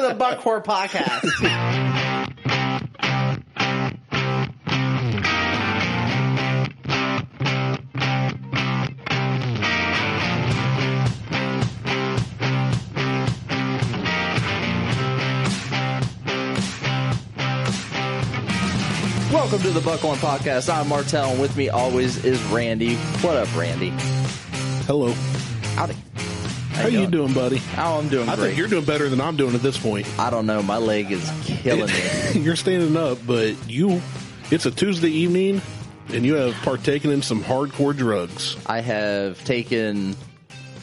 to the Buckhorn Podcast. Welcome to the Buckhorn Podcast. I'm Martelle, and with me always is Randy. What up, Randy? Hello. Howdy. How you doing, buddy? Oh, I'm doing great. I think you're doing better than I'm doing at this point. I don't know. My leg is killing me. You're standing up, but it's a Tuesday evening, and you have partaken in some hardcore drugs. I have taken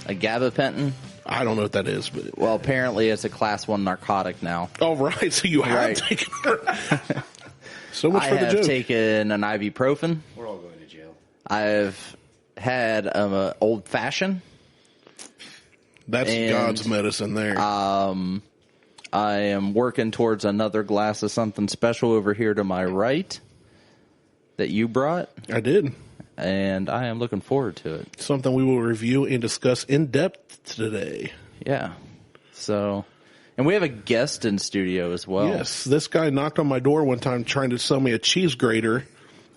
a gabapentin. I don't know what that is, but... Well, apparently it's a class 1 narcotic now. Oh, right. So you have taken it. So much for the joke. I have taken an ibuprofen. We're all going to jail. I've had an old fashioned. That's God's medicine there. I am working towards another glass of something special over here to my right that you brought. I did. And I am looking forward to it. Something we will review and discuss in depth today. Yeah. So, and we have a guest in studio as well. Yes. This guy knocked on my door one time trying to sell me a cheese grater,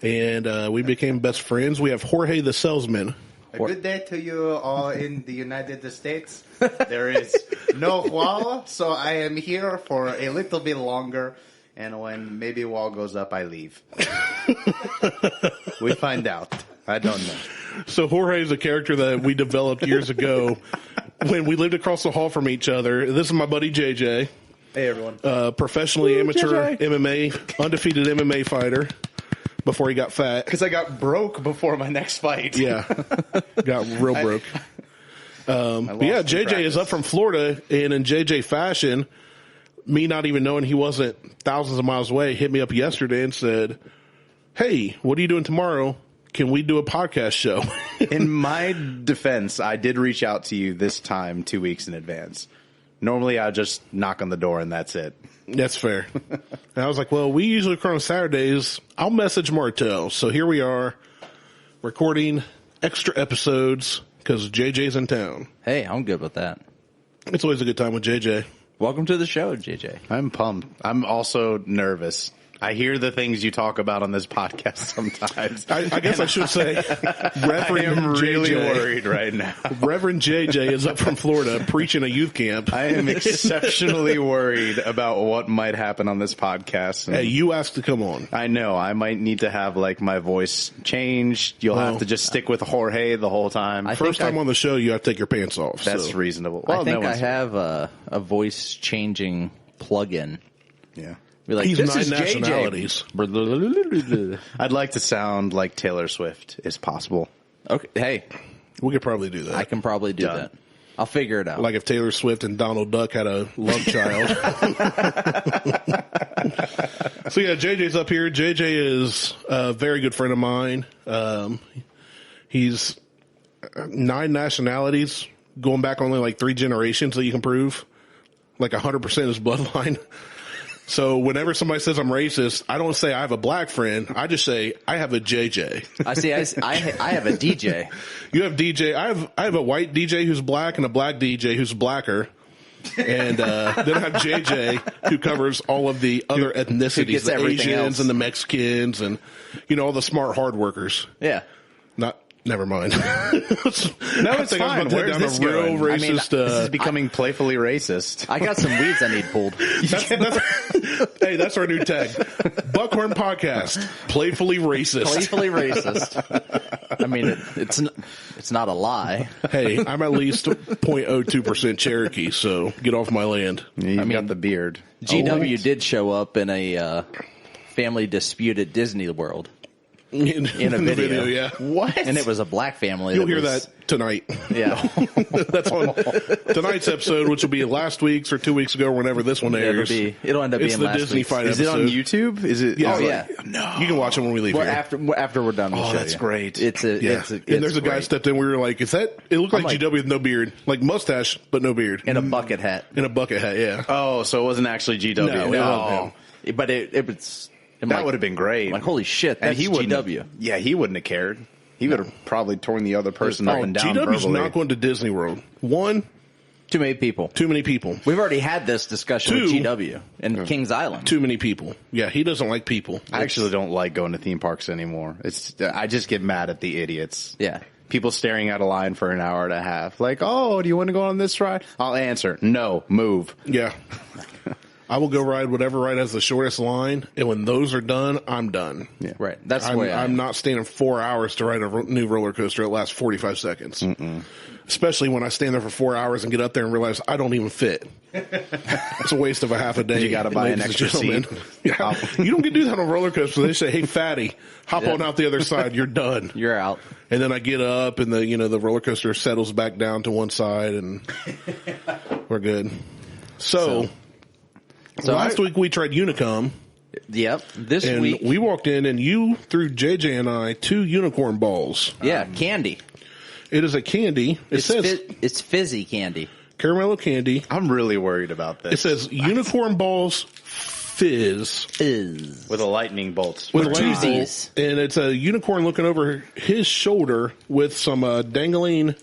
and we became best friends. We have Jorge the salesman. A good day to you all in the United States. There is no wall, so I am here for a little bit longer. And when maybe wall goes up, I leave. We find out. I don't know. So Jorge is a character that we developed years ago when we lived across the hall from each other. This is my buddy JJ. Hey, everyone. Professionally amateur JJ. MMA, undefeated MMA fighter. Before he got fat. Because I got broke before my next fight. Yeah. Got real broke. But yeah, JJ is up from Florida, and in JJ fashion, me not even knowing he wasn't thousands of miles away, hit me up yesterday and said, hey, what are you doing tomorrow? Can we do a podcast show? In my defense, I did reach out to you this time 2 weeks in advance. Normally, I just knock on the door and that's it. That's fair. And I was like, well, we usually record on Saturdays. I'll message Martelle. So here we are recording extra episodes because JJ's in town. Hey, I'm good with that. It's always a good time with JJ. Welcome to the show, JJ. I'm pumped. I'm also nervous. I hear the things you talk about on this podcast sometimes. I guess I should say Reverend I am really JJ. worried right now. Reverend JJ is up from Florida preaching a youth camp. I am exceptionally worried about what might happen on this podcast. Hey, you asked to come on. I know. I might need to have like my voice changed. You'll have to just stick with Jorge the whole time. First time on the show, you have to take your pants off. That's reasonable. Well, I think I have a voice changing plug-in. Yeah. Be like, He's this 9 is nationalities. JJ. I'd like to sound like Taylor Swift, if possible. Okay, hey, We could probably do that. I can probably do that. I'll figure it out. Like if Taylor Swift and Donald Duck had a love child. So yeah, JJ's up here. JJ is a very good friend of mine. He's 9 nationalities, going back only like 3 generations that you can prove. Like 100% his bloodline. So whenever somebody says I'm racist, I don't say I have a black friend. I just say I have a JJ. I have a DJ. You have DJ. I have a white DJ who's black and a black DJ who's blacker. And then I have JJ who covers all of the other ethnicities, the Asians else. and the Mexicans and, all the smart hard workers. Yeah. Never mind. No, it's fine. Where's this going? Racist, this is becoming playfully racist. I got some weeds I need pulled. Hey, that's our new tag. Buckhorn Podcast. Playfully racist. Playfully racist. I mean, it's not a lie. Hey, I'm at least 0.02% Cherokee, so get off my land. You've got the beard. GW did show up in a family dispute at Disney World. In a video. Yeah. What? And it was a black family. You'll hear that tonight. Yeah. That's on tonight's episode, which will be last week's or 2 weeks ago, whenever this one airs. It'll end up It's being the last Disney week's. fight Is episode. it on YouTube? Is it? Yeah. Oh, yeah. No. You can watch it when we leave Well, here. after we're done, we'll show that's you. great. It's And there's a guy great. stepped in. We were like, "Is that?" It looked like like- GW with no beard, like mustache but no beard, in a bucket hat. in a bucket hat. Yeah. Oh, so it wasn't actually GW. No, it wasn't him. But it was. That would have been great. Like, holy shit, that's and he wouldn't GW. have- yeah, he wouldn't have cared. He would have probably torn the other person up and down GW's verbally. not going to Disney World. One, Too many people. Too many people. We've already had this discussion with GW and Kings Island. Too many people. Yeah, he doesn't like people. I actually don't like going to theme parks anymore. I just get mad at the idiots. Yeah. People staring at a line for an hour and a half. Like, oh, do you want to go on this ride? I'll answer, no, move. Yeah. I will go ride whatever ride has the shortest line, and when those are done, I'm done. Yeah. Right. That's the way I'm not standing 4 hours to ride a new roller coaster. It lasts 45 seconds. Especially when I stand there for 4 hours and get up there and realize I don't even fit. It's a waste of a half a day. You got to buy an extra seat. Yeah. You don't get to do that on a roller coaster. They say, hey, fatty, hop on out the other side. You're done. You're out. And then I get up and the roller coaster settles back down to one side and we're good. So last week we tried Unicum. Yep. This and week we walked in and you threw JJ and I 2 unicorn balls. Yeah, candy. It is a candy. It's fizzy candy. Caramello candy. I'm really worried about this. It says unicorn balls fizz. With a lightning bolt. With a lightning twosies. bolt. And it's a unicorn looking over his shoulder with some dangling.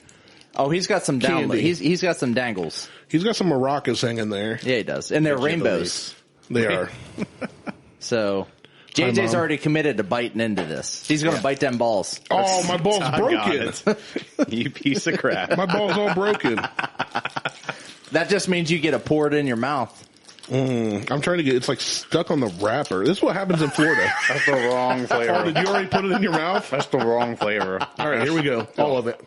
Oh, he's got some candy. He's got some dangles. He's got some maracas hanging there. Yeah, he does. And they're rainbows. They are. So JJ's already committed to biting into this. He's going to bite them balls. Oh, my ball's broken. You piece of crap. My ball's all broken. That just means you get to pour it in your mouth. I'm trying to it's like stuck on the wrapper. This is what happens in Florida. That's the wrong flavor. Oh, did you already put it in your mouth? That's the wrong flavor. All right, here we go. All of it.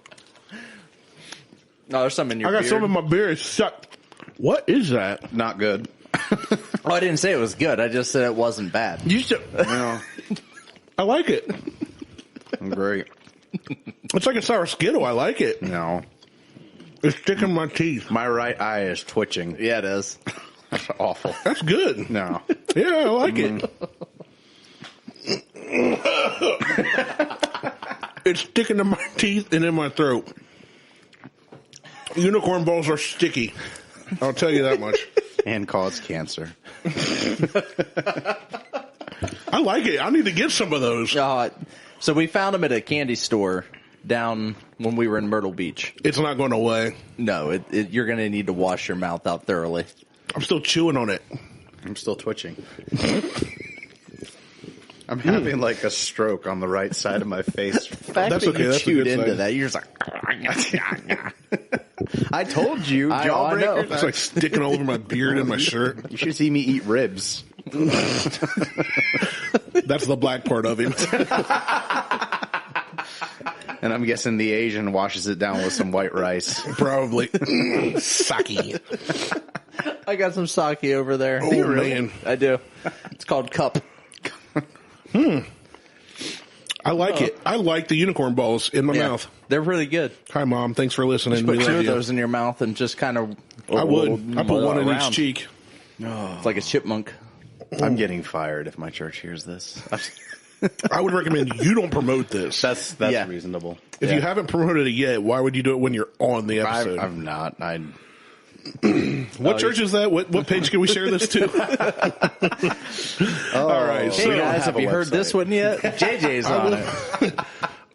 No, there's some in your I got beard. some in my beer. It's stuck. What is that? Not good. Oh, I didn't say it was good. I just said it wasn't bad. You should, No. I like it. Great. It's like a sour Skittle. I like it. No. It's sticking in my teeth. My right eye is twitching. Yeah, it is. That's awful. That's good. No. Yeah, I like it. It's sticking to my teeth and in my throat. Unicorn balls are sticky. I'll tell you that much. And cause cancer. I like it. I need to get some of those. So we found them at a candy store down when we were in Myrtle Beach. It's not going away. No, you're going to need to wash your mouth out thoroughly. I'm still chewing on it. I'm still twitching. I'm having like a stroke on the right side of my face. That's okay. You That's a chewed good into sign. that. You're just like, I told you, I know. jawbreaker. It's like sticking all over my beard and my shirt. You should see me eat ribs. That's the black part of him. And I'm guessing the Asian washes it down with some white rice. Probably. Sake. I got some sake over there. Oh, man. I do. It's called Cup. I like it. I like the unicorn balls in my mouth. They're really good. Hi, Mom. Thanks for listening. Put We two love of you. those in your mouth and just kind of. I would. I put one in each cheek. It's like a chipmunk. I'm getting fired if my church hears this. I would recommend you don't promote this. That's Yeah. reasonable. If you haven't promoted it yet, why would you do it when you're on the episode? I'm not. What church is that? What page can we share this to? All right. Hey So guys, have a you heard website. this one yet? JJ's on it.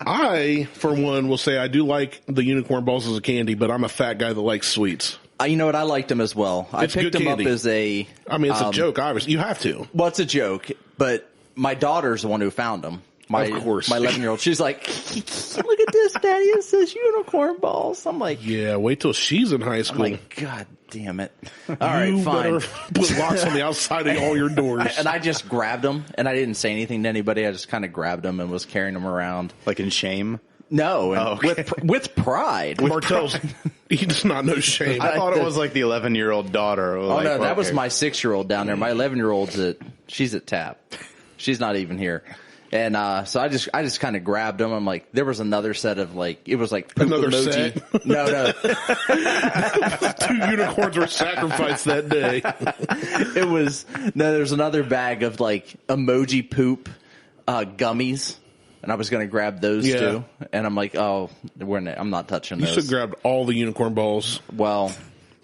I, for one, will say I do like the unicorn balls as a candy, but I'm a fat guy that likes sweets. You know what? I liked them as well. I It's picked good them up candy. as a. I mean, it's a joke, obviously. You have to. Well, it's a joke, but my daughter's the one who found them. Of course. My 11-year-old. She's like, look at this, Daddy. It says unicorn balls. I'm like, Yeah, wait till she's in high I'm school. like, God damn it. All right, you fine. better put locks on the outside of all your doors. And I just grabbed them, and I didn't say anything to anybody. I just kind of grabbed them and was carrying them around. Like in shame. No, and okay. with pride. Martelle's, he does not know shame. I thought it was like the 11-year-old daughter. Oh, no, that was my 6-year-old down there. My 11-year-old's she's at TAP. She's not even here. And so I just kind of grabbed them. I'm like, there was another set of it was like poop Another emoji. set? No. 2 unicorns were sacrificed that day. There's another bag of emoji poop gummies. And I was going to grab those too. And I'm like, oh, I'm not touching You those. should have grabbed all the unicorn balls. Well,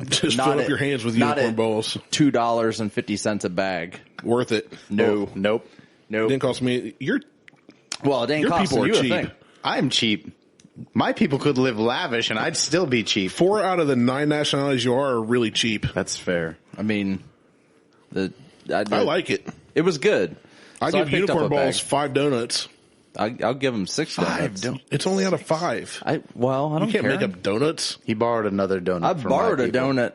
Just not fill up at- your hands with not unicorn at balls. $2.50 a bag. Worth it. No. Nope. Didn't cost me. Well, it ain't Your costing people are you a cheap. thing. I'm cheap. My people could live lavish, and I'd still be cheap. 4 out of the 9 nationalities you are really cheap. That's fair. I mean, I like it. It was good. I So give picked up Unicorn a bag. Balls 5 donuts. I'll give him 6 donuts. It's only out of 5. I don't You can't care. make up donuts. He borrowed another donut. I from borrowed my a people. donut.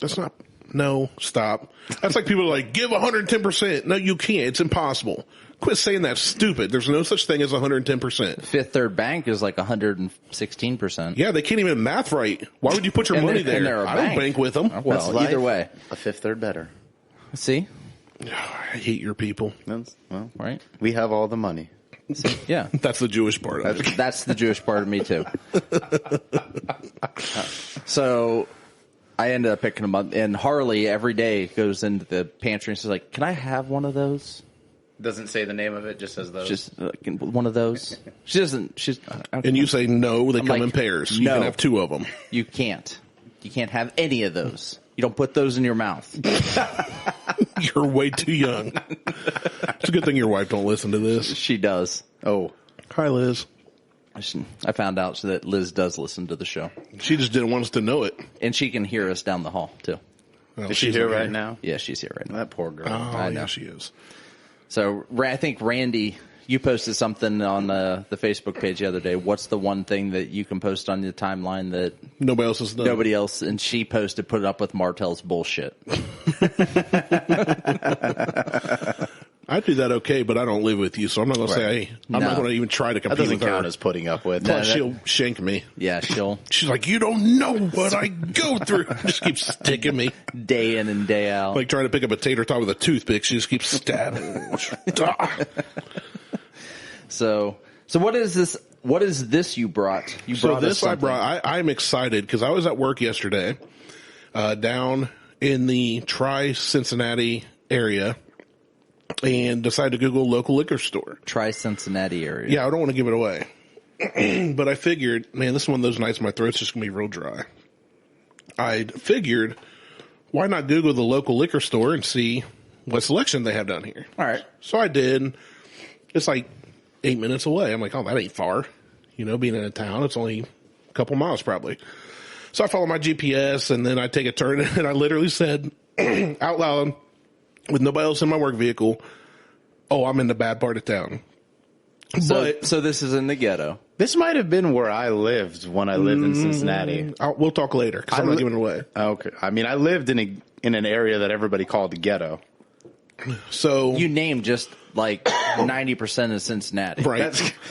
That's not. No, stop. That's like people are like, give 110%. No, you can't. It's impossible. Quit saying that's stupid. There's no such thing as 110%. Fifth Third Bank is like 116%. Yeah, they can't even math right. Why would you put your And money they're- and they're there? a I don't bank. bank with them. Well, That's life. either way. A fifth, third better. See? I hate your people. Well, Right? we have all the money. See? Yeah. That's the Jewish part of it. That's the Jewish part of me too. So I ended up picking them up, and Harley every day goes into the pantry and says, like, "Can I have one of those?" Doesn't say the name of it, just says those. Just one of those. She doesn't. She's And you say no, they I'm come like, in pairs. You no. can have 2 of them. You can't. You can't have any of those. You don't put those in your mouth. You're way too young. It's a good thing your wife don't listen to this. She does. Oh, Hi, Liz. I found out that Liz does listen to the show, She just didn't want us to know it. and she can hear us down the hall too. Well, is she she's here not right now? Yeah, she's here right now. That poor girl. Oh, I know. yeah, she is. So I think Randy, you posted something on the Facebook page the other day. What's the one thing that you can post on your timeline that Nobody else has done. nobody else? And she posted, put it up with Martelle's bullshit. I do that okay, but I don't live with you, so I'm not going to say, hey, I'm No. not going to even try to That compete doesn't with count her. as putting up with. Plus, that- she'll shank me. Yeah, she'll She's like, you don't know what I go through. Just keeps sticking me. day in and day out. Like trying to pick up a tater tot with a toothpick. She just keeps stabbing. So what is this? What is this you brought? You So brought us this I something. brought. I'm excited because I was at work yesterday, down in the Tri-Cincinnati area, and decided to Google local liquor store. Tri-Cincinnati area. Yeah, I don't want to give it away, but I figured, man, this is one of those nights my throat's just gonna be real dry. I figured, why not Google the local liquor store and see what selection they have down here? All right. So I did. It's like 8 minutes away. I'm like, oh, that ain't far. You know, being in a town, it's only a couple miles probably. So I follow my GPS, and then I take a turn, and I literally said out loud, with nobody else in my work vehicle, oh, I'm in the bad part of town. So this is in the ghetto. This might have been where I lived when I lived in Cincinnati. We'll talk later, because I'm not giving it away. Okay. I mean, I lived in an area that everybody called the ghetto. So, You named just like 90% of Cincinnati. right.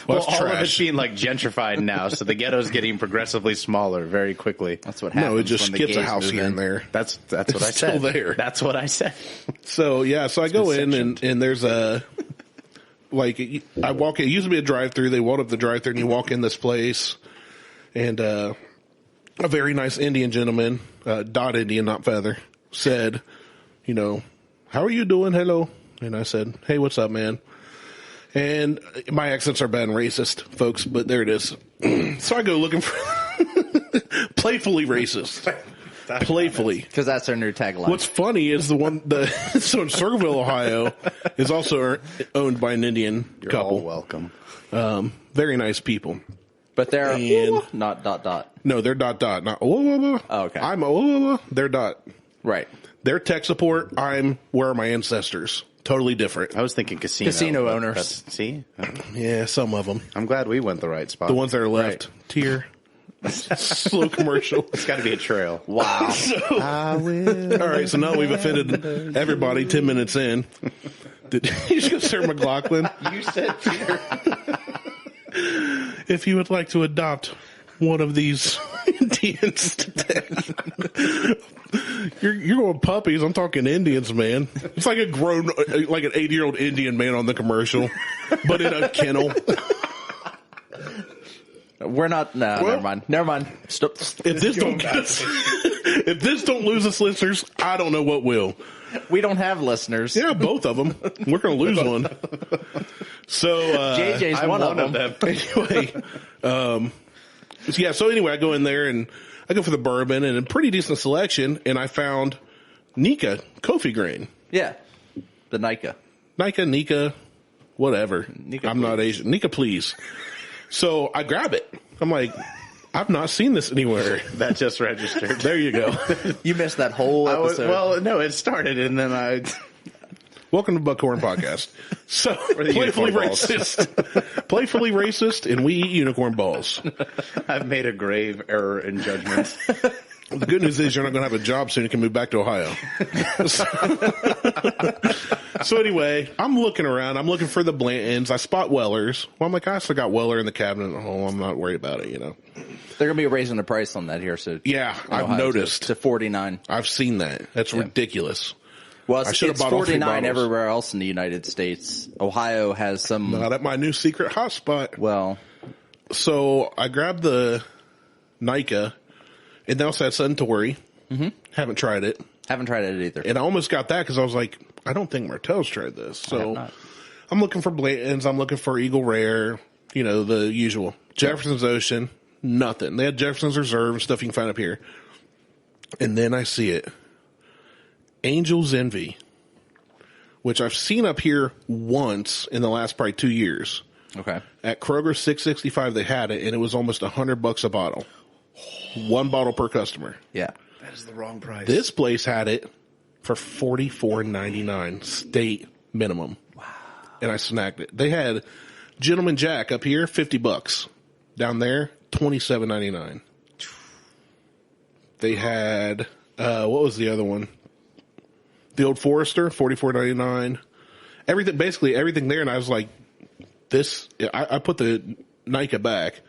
Well, That's all of it's trash. being like gentrified now, so the ghetto's getting progressively smaller very quickly. That's what happens. No, it just when the its a gays house move here in. and there. That's what I It's still said. there. That's what I said. So yeah, so I go in and there's a like I walk in. It used to be a drive-through. They walled up the drive-through, and you walk in this place, and a very nice Indian gentleman, Dot Indian, not feather, said, you know, how are you doing? Hello, and I said, hey, what's up, man? And my accents are bad and racist, folks, but there it is. So I go looking for playfully racist, playfully. Because that's our new tagline. What's funny is so in Circleville, Ohio, is also owned by an Indian You're couple. all welcome. Very nice people. But they're And- not ... No, they're ... Not Oh, okay. I'm they're ... Right. Their tech support. I'm where are my ancestors? Totally different. I was thinking casino. Casino but owners. See? Yeah, some of them. I'm glad we went the right spot. The ones that are left. Tier. Slow commercial. It's got to be a trail. Wow. All right, so now we've offended everybody 10 minutes in. Did you just go Sarah McLaughlin? You said Peter. If you would like to adopt one of these Indians today. You're going puppies. I'm talking Indians, man. It's like a grown, like an 80-year-old Indian man on the commercial, but in a kennel. We're not... No, Well- never mind. Never mind. Stop. If this don't get us, if this don't lose us listeners, I don't know what will. We don't have listeners. Yeah, both of them. We're going to lose one. So, JJ's I'm one of them. anyway, yeah, so anyway, I go in there and I go for the bourbon and a pretty decent selection, and I found Nika Kofi grain. Yeah. The Nika. Nika, whatever. Nika, I'm not Asian. Nika, please. So I grab it. I'm like, I've not seen this anywhere. That just registered. There you go. You missed that whole episode. No, it started and then I... Welcome to Buckhorn Podcast. So, the playfully unicorn balls. racist. Playfully racist, and we eat unicorn balls. I've made a grave error in judgment. The good news is you're not going to have a job soon. You can move back to Ohio. So anyway, I'm looking around. I'm looking for the Blantons. I spot Weller's. Well, I'm like, I still got Weller in the cabinet at home. I'm not worried about it, you know. They're going to be raising the price on that here soon. Yeah, I've noticed. To $49. I've seen that. That's ridiculous. Well, I it's should have bought all 3 $49 bottles. everywhere else in the United States. Ohio has some. Not at my new secret hotspot. Well, so I grabbed the Nika, and they also had Suntory. Mm-hmm. Haven't tried it. Haven't tried it either. And I almost got that because I was like, I don't think Martelle's tried this. So I'm looking for Blantons. I'm looking for Eagle Rare. You know, the usual. Jefferson's Ocean. Nothing. They had Jefferson's Reserve and stuff you can find up here. And then I see it. Angel's Envy, which I've seen up here once in the last probably 2 years. Okay. At Kroger 665, they had it, and it was almost $100 a bottle. 1 bottle per customer. Yeah. That is the wrong price. This place had it for $44.99 state minimum. Wow. And I snagged it. They had Gentleman Jack up here, $50. Down there, $27.99. They had, what was the other one? The Old Forester, $44.99. Everything, basically everything there, and I was like, this, I put the Nika back,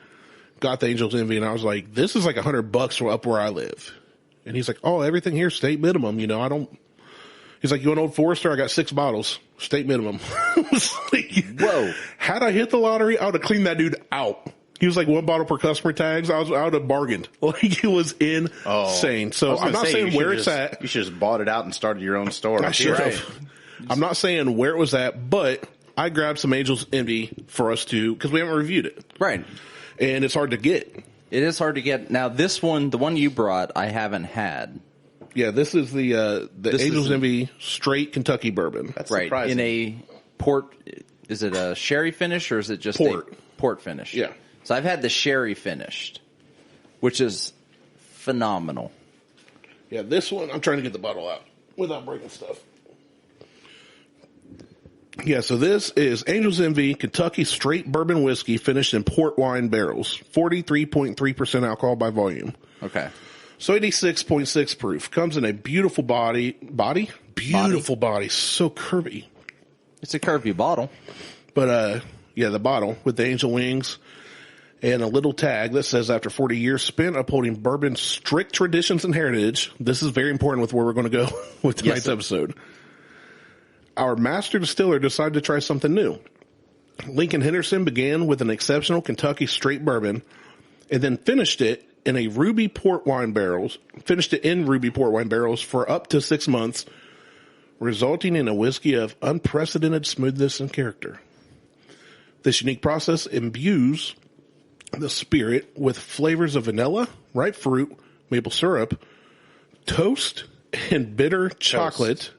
got the Angel's Envy, and I was like, this is like $100 from up where I live. And he's like, oh, everything here state minimum, you know, I don't, he's like, you want Old Forester? I got 6 bottles, state minimum. I was like, whoa. Had I hit the lottery, I would have cleaned that dude out. He was like 1 bottle per customer tags. I would have bargained. Like, it was insane. So I'm not saying where it's at. You should have bought it out and started your own store. I should have. I'm not saying where it was at, but I grabbed some Angel's Envy for us to, because we haven't reviewed it. Right. And it's hard to get. It is hard to get. Now, this one, the one you brought, I haven't had. Yeah, this is the Angel's Envy straight Kentucky bourbon. That's right. surprising. In a port, is it a sherry finish or is it just Port. a port finish? Yeah. So I've had the sherry finished, which is phenomenal. Yeah, this one, I'm trying to get the bottle out without breaking stuff. Yeah, so this is Angel's Envy Kentucky Straight Bourbon Whiskey finished in port wine barrels. 43.3% alcohol by volume. Okay. So 86.6 proof. Comes in a beautiful body? Beautiful body. So curvy. It's a curvy bottle. But, yeah, the bottle with the angel wings and a little tag that says after 40 years spent upholding bourbon's strict traditions and heritage. This is very important with where we're going to go with tonight's episode. Our master distiller decided to try something new. Lincoln Henderson began with an exceptional Kentucky straight bourbon and then finished it in ruby port wine barrels for up to 6 months, resulting in a whiskey of unprecedented smoothness and character. This unique process imbues the spirit with flavors of vanilla, ripe fruit, maple syrup, toast, and bitter chocolate.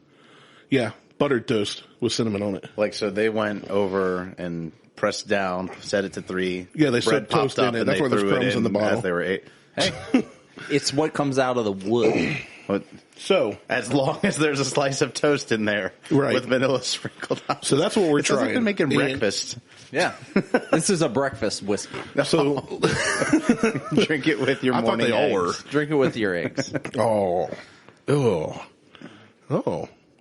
Yeah, buttered toast with cinnamon on it. Like, so they went over and pressed down, set it to 3. Yeah, they bread set toast in it. That's why there's crumbs in the bottle. As they were Hey, it's what comes out of the wood. So, as long as there's a slice of toast in there with vanilla sprinkled on. So that's what we're It's trying. like they're making breakfast. Yeah. This is a breakfast whiskey. So drink it with your morning I thought they all eggs. were. Drink it with your eggs. Oh.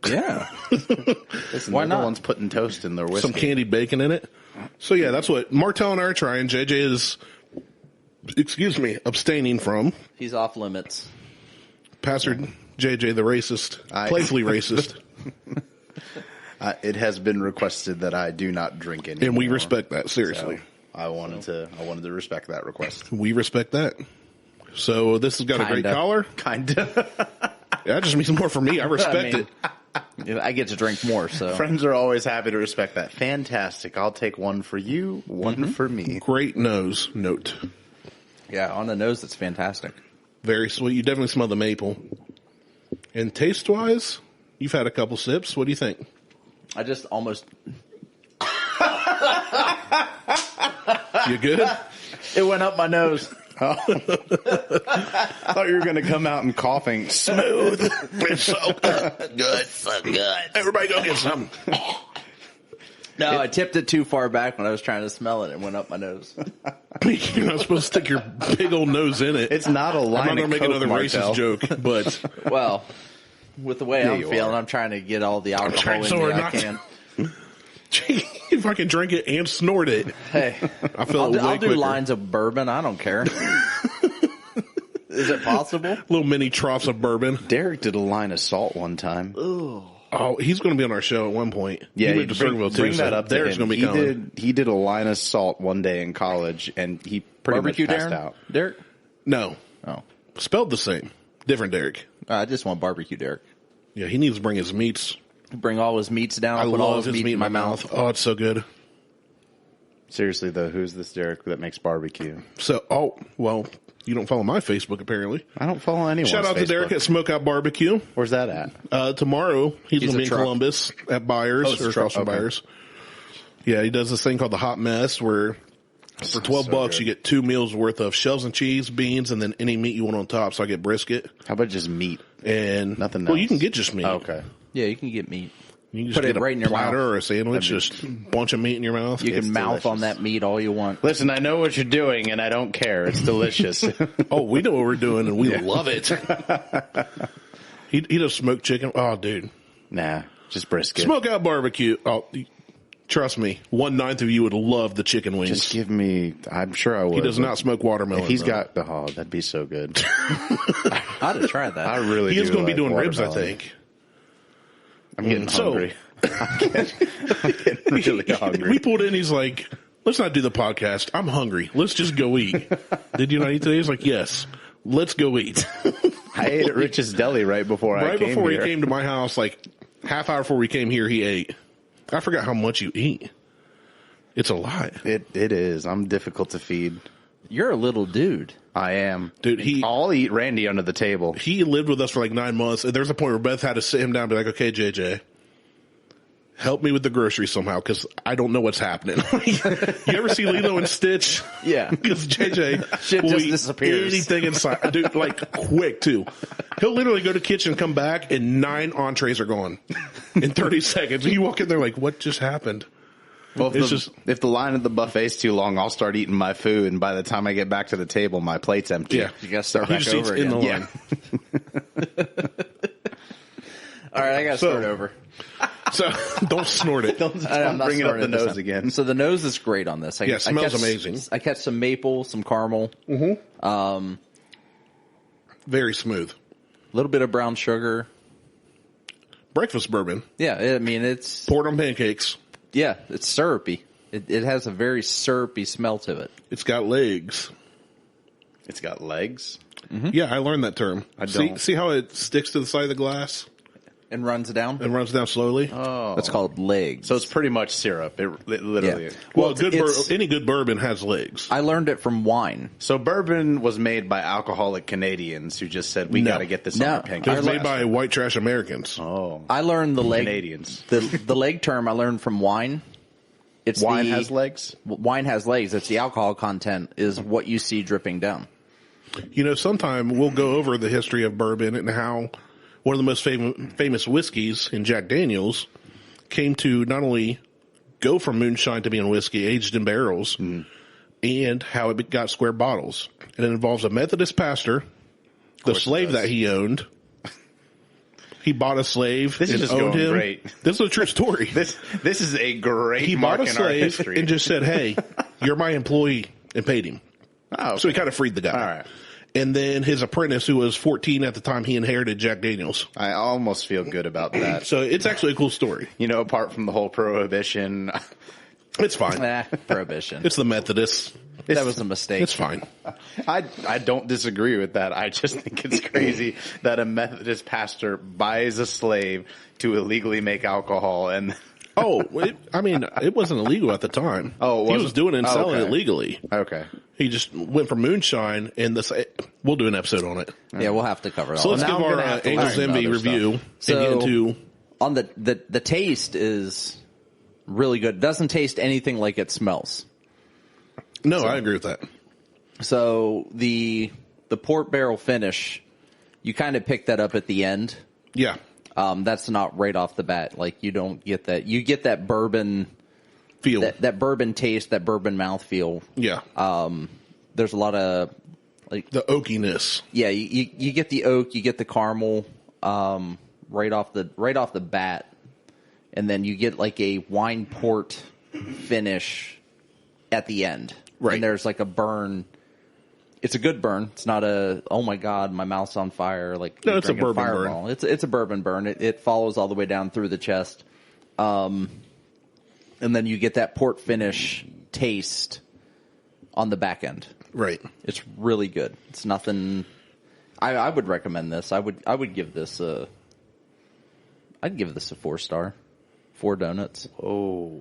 Yeah. Listen, Why they're not? the ones putting toast in their whiskey. Some candied bacon in it. So yeah, that's what Martelle and I are trying. JJ is, abstaining from. He's off limits. Pastor JJ, the racist, playfully racist. It has been requested that I do not drink anymore. And we respect that, seriously. So I wanted to respect that request. We respect that. So this has got a great collar. Kinda. Yeah, that just means more for me. I respect it. I get to drink more, so. Friends are always happy to respect that. Fantastic. I'll take one for you, one for me. Great nose note. Yeah, on the nose, it's fantastic. Very sweet. You definitely smell the maple. And taste-wise, you've had a couple sips. What do you think? I just almost... You good? It went up my nose. I thought you were going to come out and coughing. Smooth. It's so good. So good. Everybody go get some. No, I tipped it too far back when I was trying to smell it. It went up my nose. You're not supposed to stick your big old nose in it. It's not a line. I'm not going to make another Martelle. racist joke, but Well, with the way I'm you feeling, are. I'm trying to get all the alcohol in so me we're I not- can. if I can drink it and snort it, Hey, I feel I'll way do quicker. lines of bourbon. I don't care. Is it possible? Little mini troughs of bourbon. Derek did a line of salt one time. Oh, he's going to be on our show at one point. Yeah, he went to Springville too. bring So that up. Derek's to him. going to be coming. He did a line of salt one day in college, and he pretty Barbecue much passed Darren? out. Derek? No, Oh. spelled the same, different Derek. I just want barbecue Derek. Yeah, he needs to bring his meats. Bring all his meats down. I put all love his meat in my mouth. Oh, it's so good. Seriously, though, who's this Derek that makes barbecue? So, well, you don't follow my Facebook apparently. I don't follow anyone. Shout out to Derek at Smokeout Barbecue. Where's that at? Tomorrow, he's going to a be in truck. Columbus at Byers, Oh, it's a or truck, across from okay. Byers. Yeah, he does this thing called the Hot Mess, where for $12 good. you get 2 meals worth of shells and cheese, beans, and then any meat you want on top. So I get brisket How about just meat? and Nothing Well, else? you can get just meat. Oh, okay. Yeah, you can get meat. You can just Put get it a right in your platter mouth. or a sandwich, just a bunch of meat in your mouth. You It's can mouth on delicious. that meat all you want. Listen, I know what you're doing, and I don't care. It's delicious. Oh, we know what we're doing, and we love it. he does smoked chicken. Oh, dude. Nah, just brisket. Smokeout barbecue. Oh, trust me, 1/9 of you would love the chicken wings. Just give me. I'm sure I would. He does not smoke watermelon. If he's though. got, oh, that'd be so good. I'd have tried that. I really. He is do going to be like doing ribs, I watermelon. think. I'm getting So- hungry. I'm getting really hungry. We pulled in. He's like, "Let's not do the podcast. I'm hungry. Let's just go eat." Did you not eat today? He's like, "Yes, let's go eat." I ate at Rich's Deli right before I Right came before here. he came to my house, like half hour before we came here, he ate. I forgot how much you eat. It's a lot, It is. I'm difficult to feed. You're a little dude. I am. dude. I'll eat Randy under the table. He lived with us for like 9 months. And there's a point where Beth had to sit him down and be like, "Okay, JJ, help me with the groceries somehow, because I don't know what's happening." You ever see Lilo and Stitch? Yeah. Because JJ Shit will just eat disappears. anything inside. Dude, like quick too. He'll literally go to the kitchen, come back, and 9 entrees are gone in 30 seconds. And you walk in there like, what just happened? Well, It's if the line at the buffet's too long, I'll start eating my food, and by the time I get back to the table, my plate's empty. Yeah. You gotta start He back just eats over in the again. line. All right, I gotta start over. So don't snort it. I'm not bring it up starting the this nose time. again. So the nose is great on this. Yeah, it smells catch- amazing. I catch some maple, some caramel, Very smooth. a little bit of brown sugar. Breakfast bourbon. Yeah, I mean it's Poured on pancakes. it's syrupy. It has a very syrupy smell to it. It's got legs. It's got legs. Yeah, I learned that term. I don't. See how it sticks to the side of the glass And runs down. and runs down slowly? That's called legs. So it's pretty much syrup. It literally. Yeah. Well, it's- any good bourbon has legs. I learned it from wine. So bourbon was made by alcoholic Canadians who just said, we No. got to get this No. on our It pancakes. was made by white trash Americans. Oh. I learned the leg Canadians. the leg term I learned from wine. It's Wine has legs? Wine has legs. It's the alcohol content is what you see dripping down. You know, sometime we'll go over the history of bourbon and how one of the most famous whiskeys in Jack Daniels came to not only go from moonshine to being whiskey aged in barrels, and how it got square bottles. And it involves a Methodist pastor, the slave does. that he owned. He bought a slave This is and just owned going him. great. This is a true story. This is a great He mark bought a in our slave history. and just said, "Hey, you're my employee," and paid him. Oh, So he kind of freed the guy. All right. And then his apprentice, who was 14 at the time, he inherited Jack Daniels. I almost feel good about that. So it's actually a cool story. You know, apart from the whole prohibition, It's fine. Prohibition. It's the Methodists. That was a mistake. It's fine. I don't disagree with that. I just think it's crazy that a Methodist pastor buys a slave to illegally make alcohol and Oh, it wasn't illegal at the time. Oh, it he wasn't? was doing it and Oh, selling okay. it legally. okay. He just went from moonshine, and we'll do an episode on it. Yeah, we'll have to cover it all. So let's now give I'm our gonna have to Angel's learn Envy other review stuff. and So- get into. On the taste is really good. It doesn't taste anything like it smells. No, So- I agree with that. So the port barrel finish, you kind of pick that up at the end. Yeah. That's not right off the bat. Like, you don't get that. You get that bourbon Feel. that bourbon taste, that bourbon mouthfeel. Yeah. There's a lot of like The oakiness. yeah. You get the oak, you get the caramel right off the bat, and then you get like a wine port finish at the end. Right. And there's like a burn. It's a good burn. It's not a, oh my God, my mouth's on fire. Like, No, you're it's a drinking bourbon Fireball. It's a bourbon burn. It follows all the way down through the chest. And then you get that port finish taste on the back end. Right. It's really good. It's nothing. I would recommend this. I'd give this a 4-star. 4 donuts. Oh.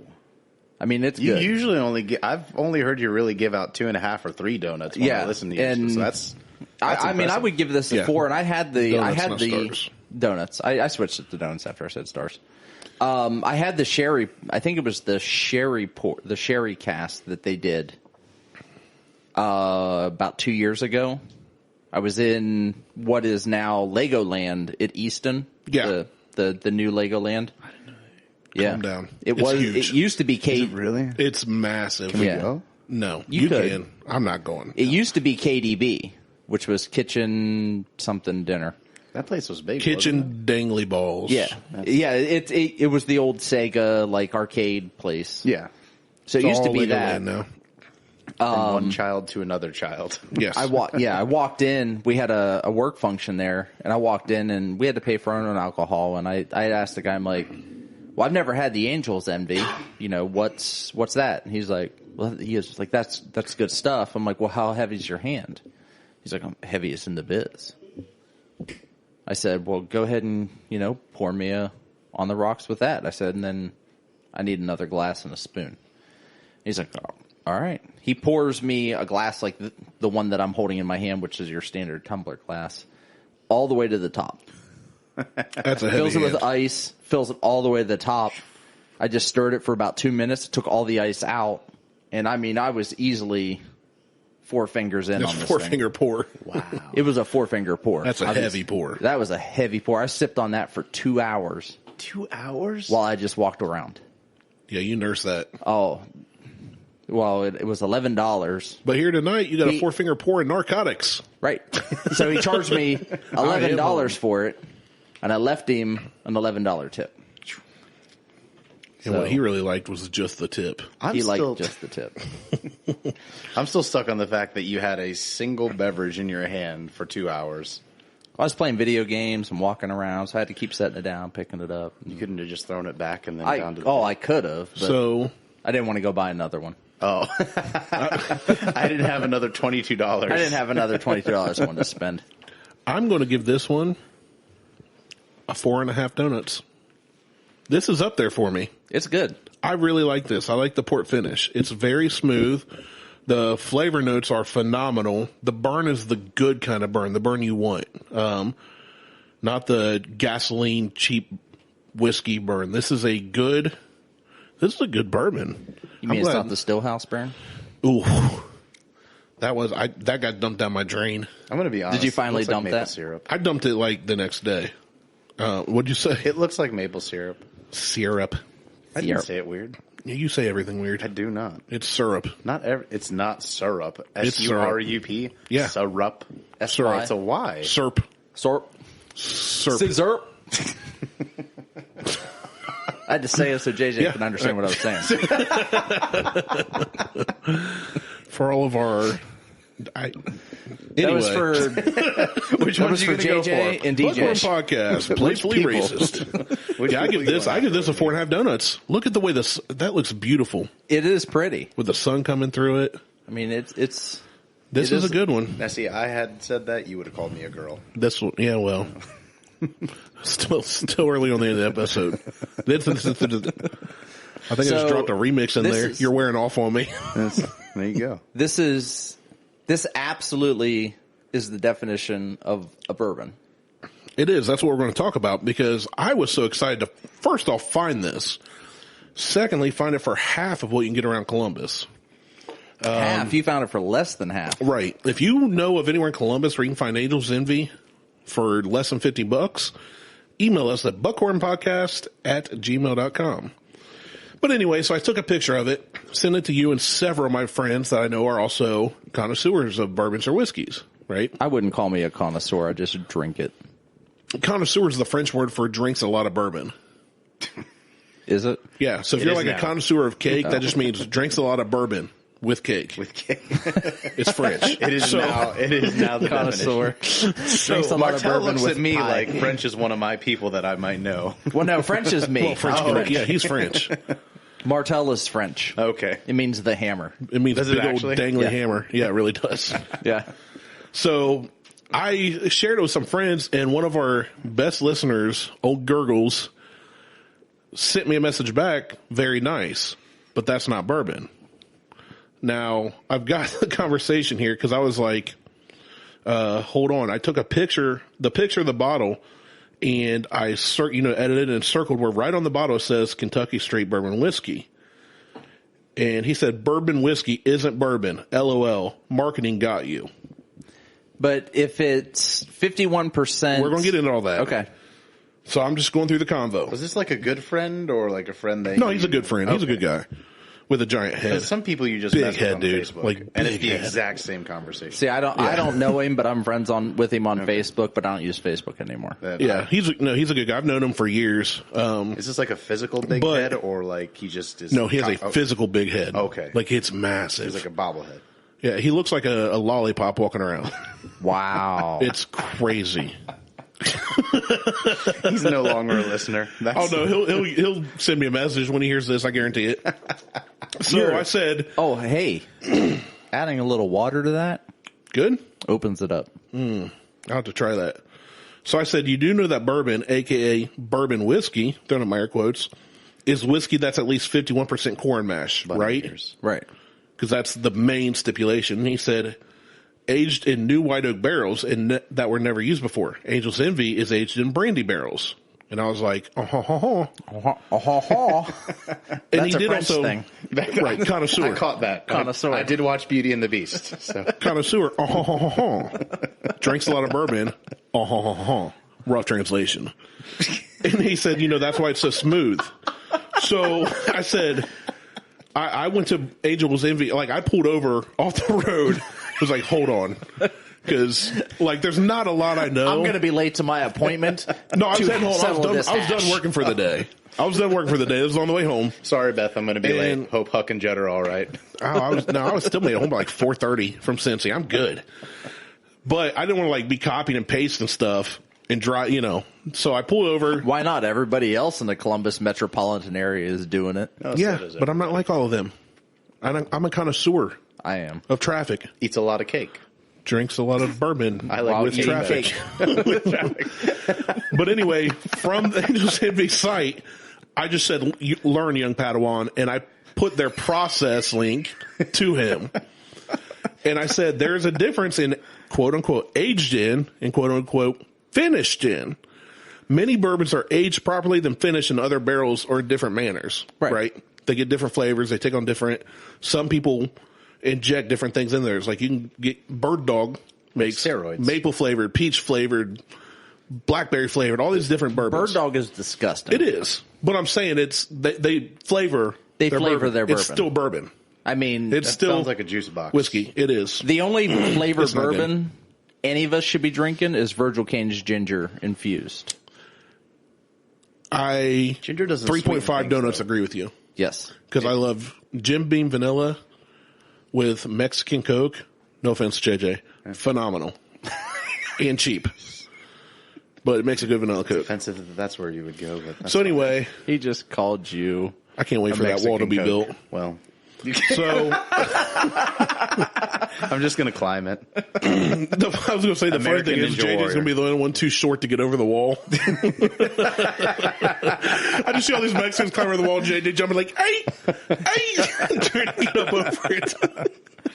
I mean, it's You good. usually I've only heard you really give out 2.5 or 3 donuts when I listen to you. and So that's I mean, I impressive. would give this a Yeah. 4, and I had the Donuts, not stars. donuts. I switched it to donuts after I said stars. I had the sherry. I think it was the sherry cask that they did about 2 years ago. I was in what is now Legoland at Easton. Yeah. the new Legoland. Yeah, Calm down. It It's was. huge. It used to be really? It's massive. we go? No, You you could. can. I'm not going. It used to be KDB, which was Kitchen something dinner. That place was big. Kitchen dangly balls. Yeah, yeah. It was the old Sega like arcade place. Yeah. So it It's used to all be Legoland that. now. From one child to another child. Yes. I walked in. We had a work function there, and I walked in, and we had to pay for our own alcohol. And I asked the guy, I'm like, "Well, I've never had the Angel's Envy. You know, what's that?" And he's like, "Well, he is like that's good stuff." I'm like, "Well, how heavy's your hand?" He's like, "I'm heaviest in the biz." I said, "Well, go ahead and pour me on the rocks with that." I said, "And then I need another glass and a spoon." He's like, "Oh, all right." He pours me a glass like the one that I'm holding in my hand, which is your standard tumbler glass, all the way to the top. That's a heavy Fills it with hand. ice, fills it all the way to the top. I just stirred it for about 2 minutes, took all the ice out, and I mean, I was easily 4 fingers in It's on this 4-finger thing. pour. Wow. It was a 4-finger pour. That's a heavy pour. That was a heavy pour. I sipped on that for 2 hours 2 hours? while I just walked around. Yeah, you nurse that. Oh, well, it was $11. But here tonight, you got a He- 4-finger pour in narcotics. Right. So he charged me $11 for it, and I left him an $11 tip. And what he really liked was just the tip. He liked just the tip. I'm still stuck on the fact that you had a single beverage in your hand for 2 hours. I was playing video games and walking around, so I had to keep setting it down, picking it up. You couldn't have just thrown it back and then I down to the I could have, but So I didn't want to go buy another one. Oh. I didn't have another $22. I didn't have another $22 I wanted to spend. I'm going to give this one a 4.5 donuts. This is up there for me. It's good. I really like this. I like the port finish. It's very smooth. The flavor notes are phenomenal. The burn is the good kind of burn, the burn you want. Not the gasoline cheap whiskey burn. This is a good bourbon. You mean I'm it's glad- not the Stillhouse brand? Ooh. That got dumped down my drain. I'm going to be honest. Did you finally it looks like dump maple that? syrup. I dumped it like the next day. What'd you say? It looks like maple syrup. Syrup. I didn't Syrup. say it weird. You say everything weird. I do not. It's syrup. It's not syrup. It's syrup. SURUP. Yeah. Syrup. Syrup. It's a Y. Serp. Sorp. Serp. Scissor. I had to say it so JJ can understand what I was saying. For all of our... That was for Which that one was are you for going to go JJ for? and Buckhorn DJ. Podcast, playfully people? racist. Yeah, I give this a 4.5 donuts. Look at the way that looks beautiful It is pretty. with the sun coming through it. I mean, it's This It is is- a good one. Now, see, I had said that, you would have called me a girl. This one, yeah, well, still early on the end of the episode. I think I just So, dropped a remix in this there. is- You're wearing off on me. There you go. this absolutely is the definition of a bourbon. It is. That's what we're going to talk about because I was so excited to, first off, find this. Secondly, find it for half of what you can get around Columbus. Half. You found it for less than half. Right. If you know of anywhere in Columbus where you can find Angel's Envy for less than $50, email us at buckhornpodcast@gmail.com. But anyway, so I took a picture of it, sent it to you and several of my friends that I know are also connoisseurs of bourbons or whiskeys, right? I wouldn't call me a connoisseur. I just drink it. Connoisseur is the French word for drinks a lot of bourbon. Is it? Yeah. So if you're like a connoisseur of cake, that just means drinks a lot of bourbon with cake. With cake. It's French. It is now the Connoisseur. So Martelle looks at me like French is one of my people that I might know. Well, no, French is me. Well, French. Yeah, he's French. Martelle is French. Okay. It means the hammer. It means Does big it old actually? dangly Yeah. hammer. Yeah, it really does. Yeah. So I shared it with some friends, and one of our best listeners, Old Gurgles, sent me a message back, very nice, but that's not bourbon. Now, I've got the conversation here because I was like, hold on. I took the picture of the bottle, and I edited and circled where right on the bottle it says Kentucky Straight Bourbon Whiskey. And he said, bourbon whiskey isn't bourbon. LOL. Marketing got you. But if it's 51%. We're going to get into all that. Okay. So I'm just going through the convo. Was this like a good friend or like a friend that? No, he's a good friend. He's a good guy with a giant head. Some people you just Big mess with head, on dude. Facebook, Like, and it's big the head. exact same conversation. See, I don't know him, but I'm friends with him on Facebook, but I don't use Facebook anymore. Yeah, he's a good guy. I've known him for years. Is this like a physical big But- head or like he just is? No, he has a physical big head. Okay. Like it's massive. He's like a bobblehead. Yeah, he looks like a lollipop walking around. Wow. It's crazy. He's no longer a listener. Oh no, he'll send me a message when he hears this. I guarantee it. So I said, Oh, hey. Adding a little water to that good. opens it up. I'll have to try that. So I said, you do know that bourbon, aka bourbon whiskey, throwing up my air quotes, is whiskey that's at least 51% corn mash, right? Years. Right. Because that's the main stipulation. He said, aged in new white oak barrels and that were never used before. Angel's Envy is aged in brandy barrels. And I was like, And That's he a did French also, thing. right, connoisseur. I caught that. Connoisseur. I did watch Beauty and the Beast. So Connoisseur. Drinks a lot of bourbon. Rough translation. And he said, that's why it's so smooth. So I said, I went to Angel's Envy. Like, I pulled over off the road. I was like, hold on. Because, like, there's not a lot I know. I'm going to be late to my appointment. No, I was to heading home. settle this I was done hash. working for the day. This was on the way home. sorry, Beth. I'm going to be And- late. Hope Huck and Judd are all right. I was still made it home by like 4:30 from Cincy. I'm good. But I didn't want to like be copying and pasting stuff and drive, So I pulled over. Why not? Everybody else in the Columbus metropolitan area is doing it. Oh, Yeah, so does but I'm not like all of them. I'm a connoisseur I am. of traffic. Eats a lot of cake. Drinks a lot of bourbon I like with eating traffic. cake. With traffic. But anyway, from the Angel's Envy site, I just said, learn, young Padawan, and I put their process link to him. And I said, there's a difference in quote-unquote aged in and quote-unquote finished in. Many bourbons are aged properly then finished in other barrels or in different manners, right? They get different flavors. They take on different, some people inject different things in there. It's like you can get Bird Dog makes Steroids. maple flavored, peach flavored, blackberry flavored, all these different bourbons. Bird Dog is disgusting. It is. But I'm saying they flavor They their flavor bourbon. their It's bourbon. still bourbon. I mean, It's still Sounds like a juice box. whiskey. It is. the only flavored It's not good. bourbon any of us should be drinking is Virgil Cane's ginger infused. Ginger doesn't 3.5 sweeten donuts things, agree with you. Yes. Because I love Jim Beam vanilla with Mexican Coke. No offense, JJ. Phenomenal. And cheap. But it makes a good vanilla Coke. Offensive that that's where you would go. But that's So anyway, He just called you. I can't wait a for that wall to Mexican be Coke. built. Well, So I'm just going to climb it. I was going to say the funny American thing is Ninja JJ's Warrior. going to be the only one too short to get over the wall. I just see all these Mexicans climb over the wall. JJ jumping like, hey, trying to get up over it.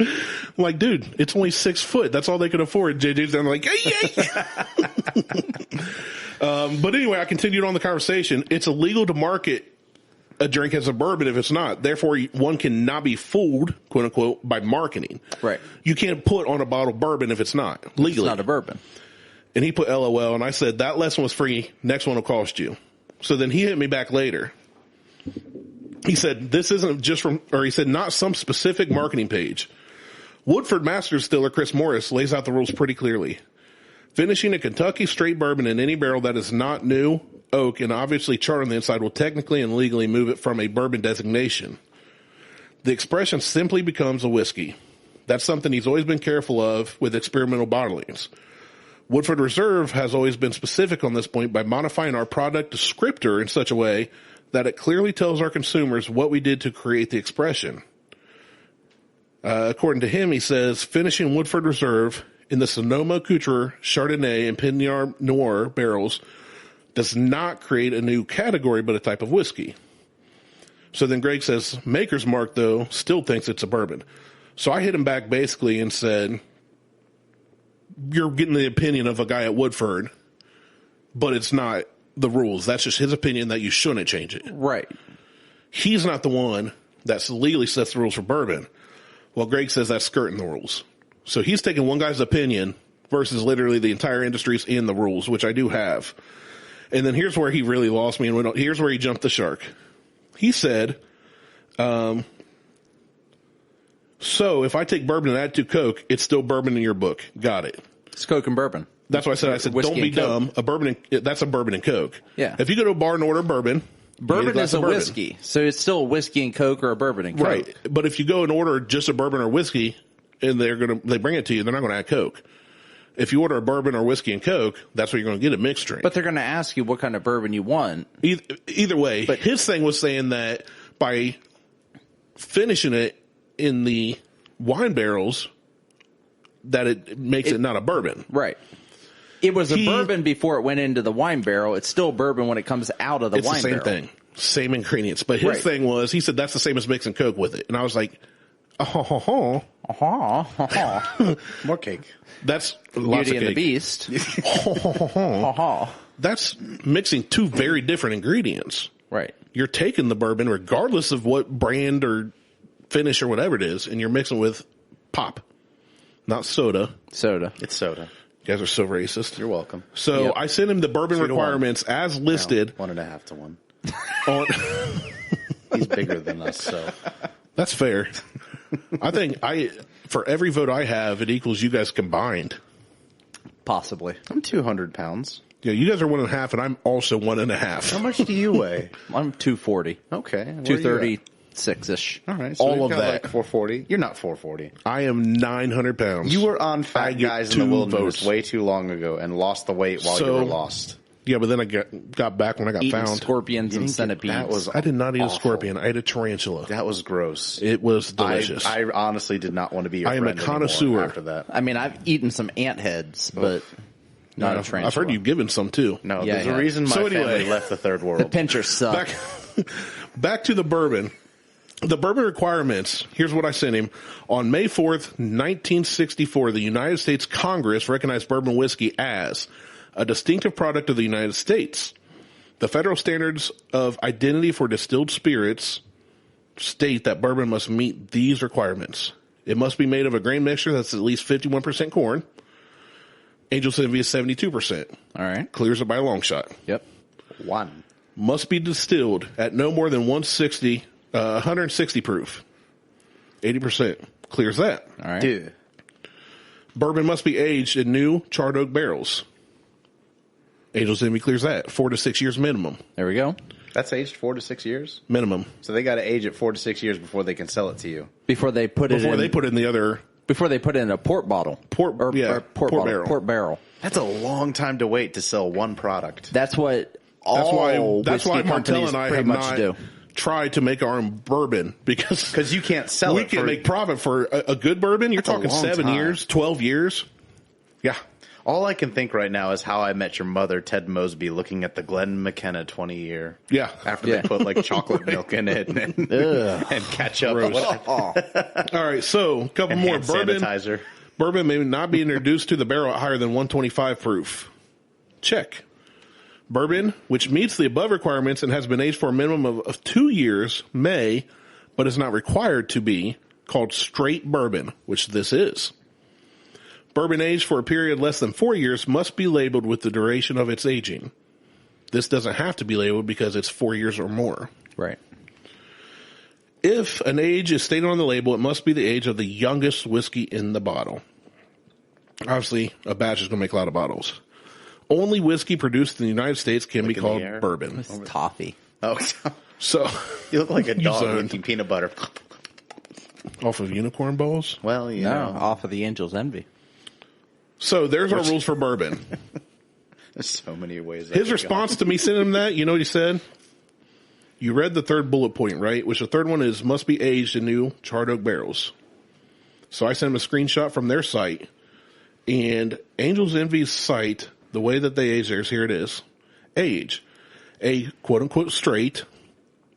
I'm like, dude, it's only 6 foot. That's all they could afford. JJ's down like, hey. But anyway, I continued on the conversation. It's illegal to market a drink as a bourbon if it's not. Therefore, one cannot be fooled, quote unquote, by marketing. Right. You can't put on a bottle of bourbon if it's not legally. It's not a bourbon. And he put LOL, and I said, that lesson was free. Next one will cost you. So then he hit me back later. He said, this isn't just from, or he said, not some specific marketing page. Woodford Master Distiller Chris Morris lays out the rules pretty clearly. Finishing a Kentucky straight bourbon in any barrel that is not new, oak, and obviously charred on the inside will technically and legally move it from a bourbon designation. The expression simply becomes a whiskey. That's something he's always been careful of with experimental bottlings. Woodford Reserve has always been specific on this point by modifying our product descriptor in such a way that it clearly tells our consumers what we did to create the expression. According to him, he says, finishing Woodford Reserve in the Sonoma Couture, Chardonnay, and Pinot Noir barrels does not create a new category but a type of whiskey. So then Greg says, Maker's Mark, though, still thinks it's a bourbon. So I hit him back basically and said, you're getting the opinion of a guy at Woodford, but it's not the rules. That's just his opinion that you shouldn't change it. Right. He's not the one that legally sets the rules for bourbon. Well, Greg says that's skirting the rules. So he's taking one guy's opinion versus literally the entire industry's in the rules, which I do have. And then here's where he really lost me, and here's where he jumped the shark. He said, so if I take bourbon and add to Coke, it's still bourbon in your book. Got it. It's Coke and bourbon. That's why I said, don't be dumb. That's a bourbon and Coke. Yeah. If you go to a bar and order bourbon is a whiskey. So it's still a whiskey and Coke or a bourbon and Coke. Right. But if you go and order just a bourbon or whiskey and they bring it to you, they're not going to add Coke. If you order a bourbon or whiskey and Coke, that's what you're going to get, a mixed drink. But they're going to ask you what kind of bourbon you want. Either way, but his thing was saying that by finishing it in the wine barrels, that it makes it not a bourbon. Right. It was a bourbon before it went into the wine barrel. It's still bourbon when it comes out of the wine barrel. It's the same thing. Same ingredients. But his thing was, he said that's the same as mixing Coke with it. And I was like, more cake. That's lots Beauty of and cake. the Beast. That's mixing two very different ingredients. Right. You're taking the bourbon, regardless of what brand or finish or whatever it is, and you're mixing with pop, not soda. Soda. It's soda. You guys are so racist. You're welcome. So Yep. I sent him the bourbon requirements as listed. No, 1.5 to 1. On He's bigger than us, so. That's fair. I think for every vote I have, it equals you guys combined. Possibly. I'm 200 pounds. Yeah, you guys are 1.5, and I'm also 1.5. How much do you weigh? I'm 240. Okay. 236-ish. All right. So All we've of got that. like 440. You're not 440. I am 900 pounds. You were on I Fat get Guys in the 2 Wilderness votes. way too long ago and lost the weight while you were lost. Yeah, but then I got back when I got Eating found. scorpions and centipedes. That was I did not eat awful. a scorpion. I ate a tarantula. That was gross. It was delicious. I honestly did not want to be your I am a friend anymore connoisseur. after that. I mean, I've eaten some ant heads, but not a tarantula. I've heard you've given some too. No, Yeah, there's yeah. a reason my So anyway, family left the third world. The pinchers suck. Back to the bourbon. The bourbon requirements, here's what I sent him. On May 4th, 1964, the United States Congress recognized bourbon whiskey as a distinctive product of the United States. The federal standards of identity for distilled spirits state that bourbon must meet these requirements. It must be made of a grain mixture that's at least 51% corn. Angel Envy is 72%. All right. Clears it by a long shot. Yep. One. Must be distilled at no more than 160 proof. 80%. Clears that. All right. Dude. Bourbon must be aged in new charred oak barrels. Angel's Envy clears that. 4 to 6 years minimum. There we go. That's aged 4 to 6 years? Minimum. So they got to age it 4 to 6 years before they can sell it to you. Before they put it in the other before they put it in a port bottle. Port barrel. That's a long time to wait to sell one product. That's what That's why whiskey Martelle companies and I pretty have much not do. tried to make our own bourbon because you can't sell we it. can make profit for a good bourbon. You're That's a talking long 7 time. years, 12 years. Yeah. All I can think right now is How I Met Your Mother, Ted Mosby, looking at the Glenn McKenna 20-year. Yeah. After they put like chocolate milk in it and ketchup. All right, so a couple And more. hand Bourbon. sanitizer. Bourbon may not be introduced to the barrel at higher than 125 proof. Check. Bourbon, which meets the above requirements and has been aged for a minimum of 2 years, may, but is not required to be, called straight bourbon, which this is. Bourbon aged for a period less than 4 years must be labeled with the duration of its aging. This doesn't have to be labeled because it's 4 years or more. Right. If an age is stated on the label, it must be the age of the youngest whiskey in the bottle. Obviously, a batch is going to make a lot of bottles. Only whiskey produced in the United States can be called bourbon. It's toffee. Oh, So you look like a dog eating peanut butter. Off of unicorn balls? Well, you know. Off of the Angel's Envy. So there's our rules for bourbon. There's so many ways. His response to me sending him that, you know what he said? You read the third bullet point, right? Which the third one is must be aged in new charred oak barrels. So I sent him a screenshot from their site. And Angel's Envy's site, the way that they age theirs, here it is. Age. A quote-unquote straight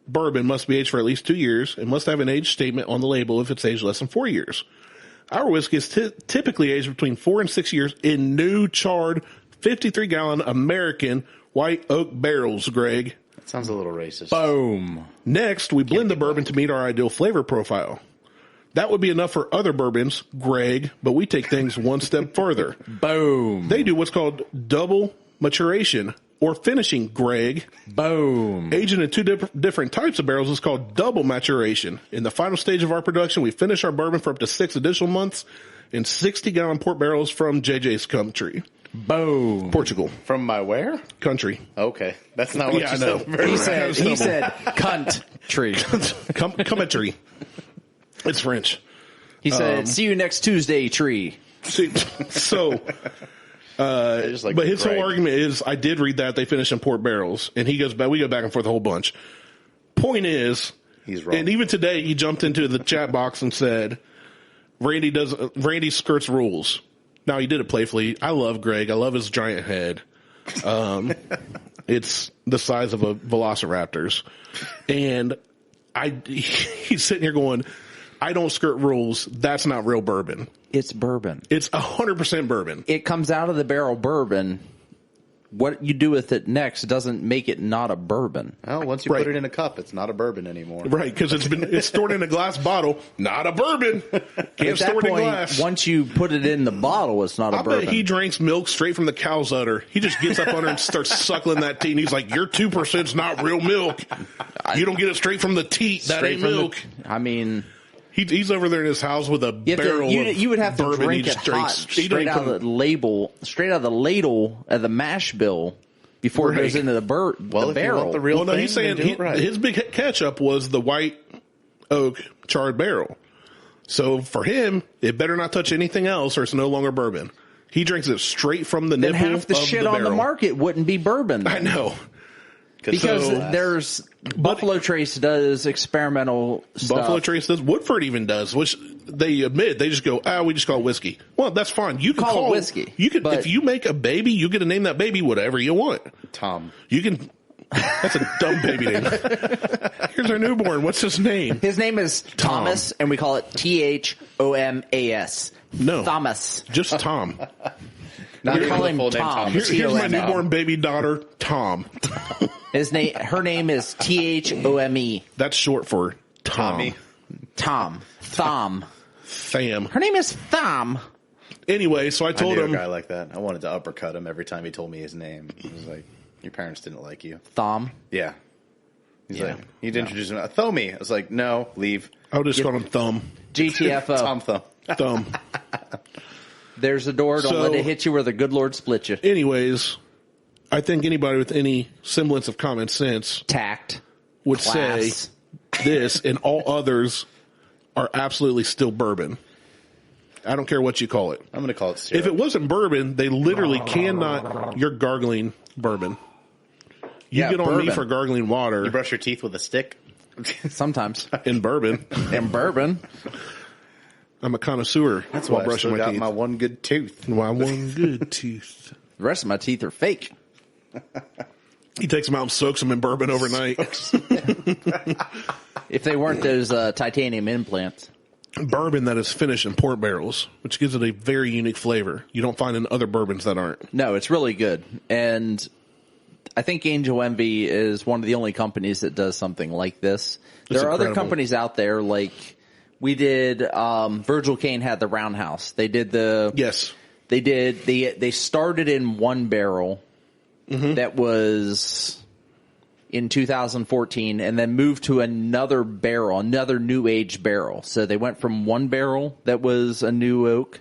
bourbon must be aged for at least 2 years and must have an age statement on the label if it's aged less than 4 years. Our whiskey is typically aged between 4 and 6 years in new charred 53-gallon American white oak barrels, Greg. That sounds a little racist. Boom. Next, we blend the bourbon to meet our ideal flavor profile. That would be enough for other bourbons, Greg, but we take things one step further. Boom. They do what's called double maturation or finishing, Greg. Boom. Aging in two different types of barrels is called double maturation. In the final stage of our production, we finish our bourbon for up to 6 additional months in 60-gallon port barrels from JJ's country. Boom. Portugal. From my where? Country. Okay. That's not what Yeah, you I know. said. He said cunt tree. Country. It's French. He said, see you next Tuesday, tree. See, so... Like but his Greg. whole argument is, I did read that they finish in port barrels, and he goes back. We go back and forth a whole bunch. Point is, he's wrong. And even today, he jumped into the chat box and said, "Randy skirts rules." Now he did it playfully. I love Greg. I love his giant head. It's the size of a velociraptor's, and he's sitting here going, "I don't skirt rules. That's not real bourbon." It's bourbon. It's 100% bourbon. It comes out of the barrel bourbon. What you do with it next doesn't make it not a bourbon. Well, once you put it in a cup, it's not a bourbon anymore. Right, because it's stored in a glass bottle, not a bourbon. Can't store it in glass. Once you put it in the bottle, it's not a bourbon. I bet he drinks milk straight from the cow's udder. He just gets up on her and starts suckling that tea, and he's like, "Your 2%'s not real milk. You don't get it straight from the teat. That ain't milk." He's over there in his house with a barrel of you would have to bourbon. drink it hot, straight out of the ladle of the mash bill before it goes into the barrel. No, he's saying his big catch-up was the white oak charred barrel. So for him, it better not touch anything else, or it's no longer bourbon. He drinks it straight from the nipple of the barrel. Then half the shit on the market wouldn't be bourbon. I know. Because there's Buffalo Trace does experimental stuff. Buffalo Trace does. Woodford even does, which they admit they just go, we just call it whiskey. Well, that's fine. You can call it whiskey. You can if you make a baby, you get to name that baby whatever you want. Tom. You can. That's a dumb baby name. Here's our newborn. What's his name? His name is Thomas, and we call it THOMAS. No, Thomas. Just Tom. Not call him Tom. Here's my newborn baby daughter, Tom. Her name is THOME. That's short for Tom. Thom. Tham. Her name is Thom. Anyway, so I told him a guy like that. I wanted to uppercut him every time he told me his name. He was like, "Your parents didn't like you." Thom. Yeah. He's like, he'd introduce him. Thomey. I was like, "No, leave." I'll just call him Thumb. GTFO. Tom Thumb. Thumb. There's a door. Don't let it hit you where the good Lord split you. Anyways, I think anybody with any semblance of common sense, tact, would say this and all others are absolutely still bourbon. I don't care what you call it. I'm going to call it syrup. If it wasn't bourbon, they literally cannot. You're gargling bourbon. You get on bourbon. me for gargling water. You brush your teeth with a stick? Sometimes. In bourbon. I'm a connoisseur. That's why I still got my one good tooth. My one good tooth. The rest of my teeth are fake. He takes them out and soaks them in bourbon overnight. If they weren't those titanium implants. Bourbon that is finished in port barrels, which gives it a very unique flavor. You don't find in other bourbons that aren't. No, it's really good. And I think Angel Envy is one of the only companies that does something like this. There are other companies out there, like we did, Virgil Kane had the Roundhouse. They did they started in one barrel that was in 2014 and then moved to another barrel, another new age barrel. So they went from one barrel that was a new oak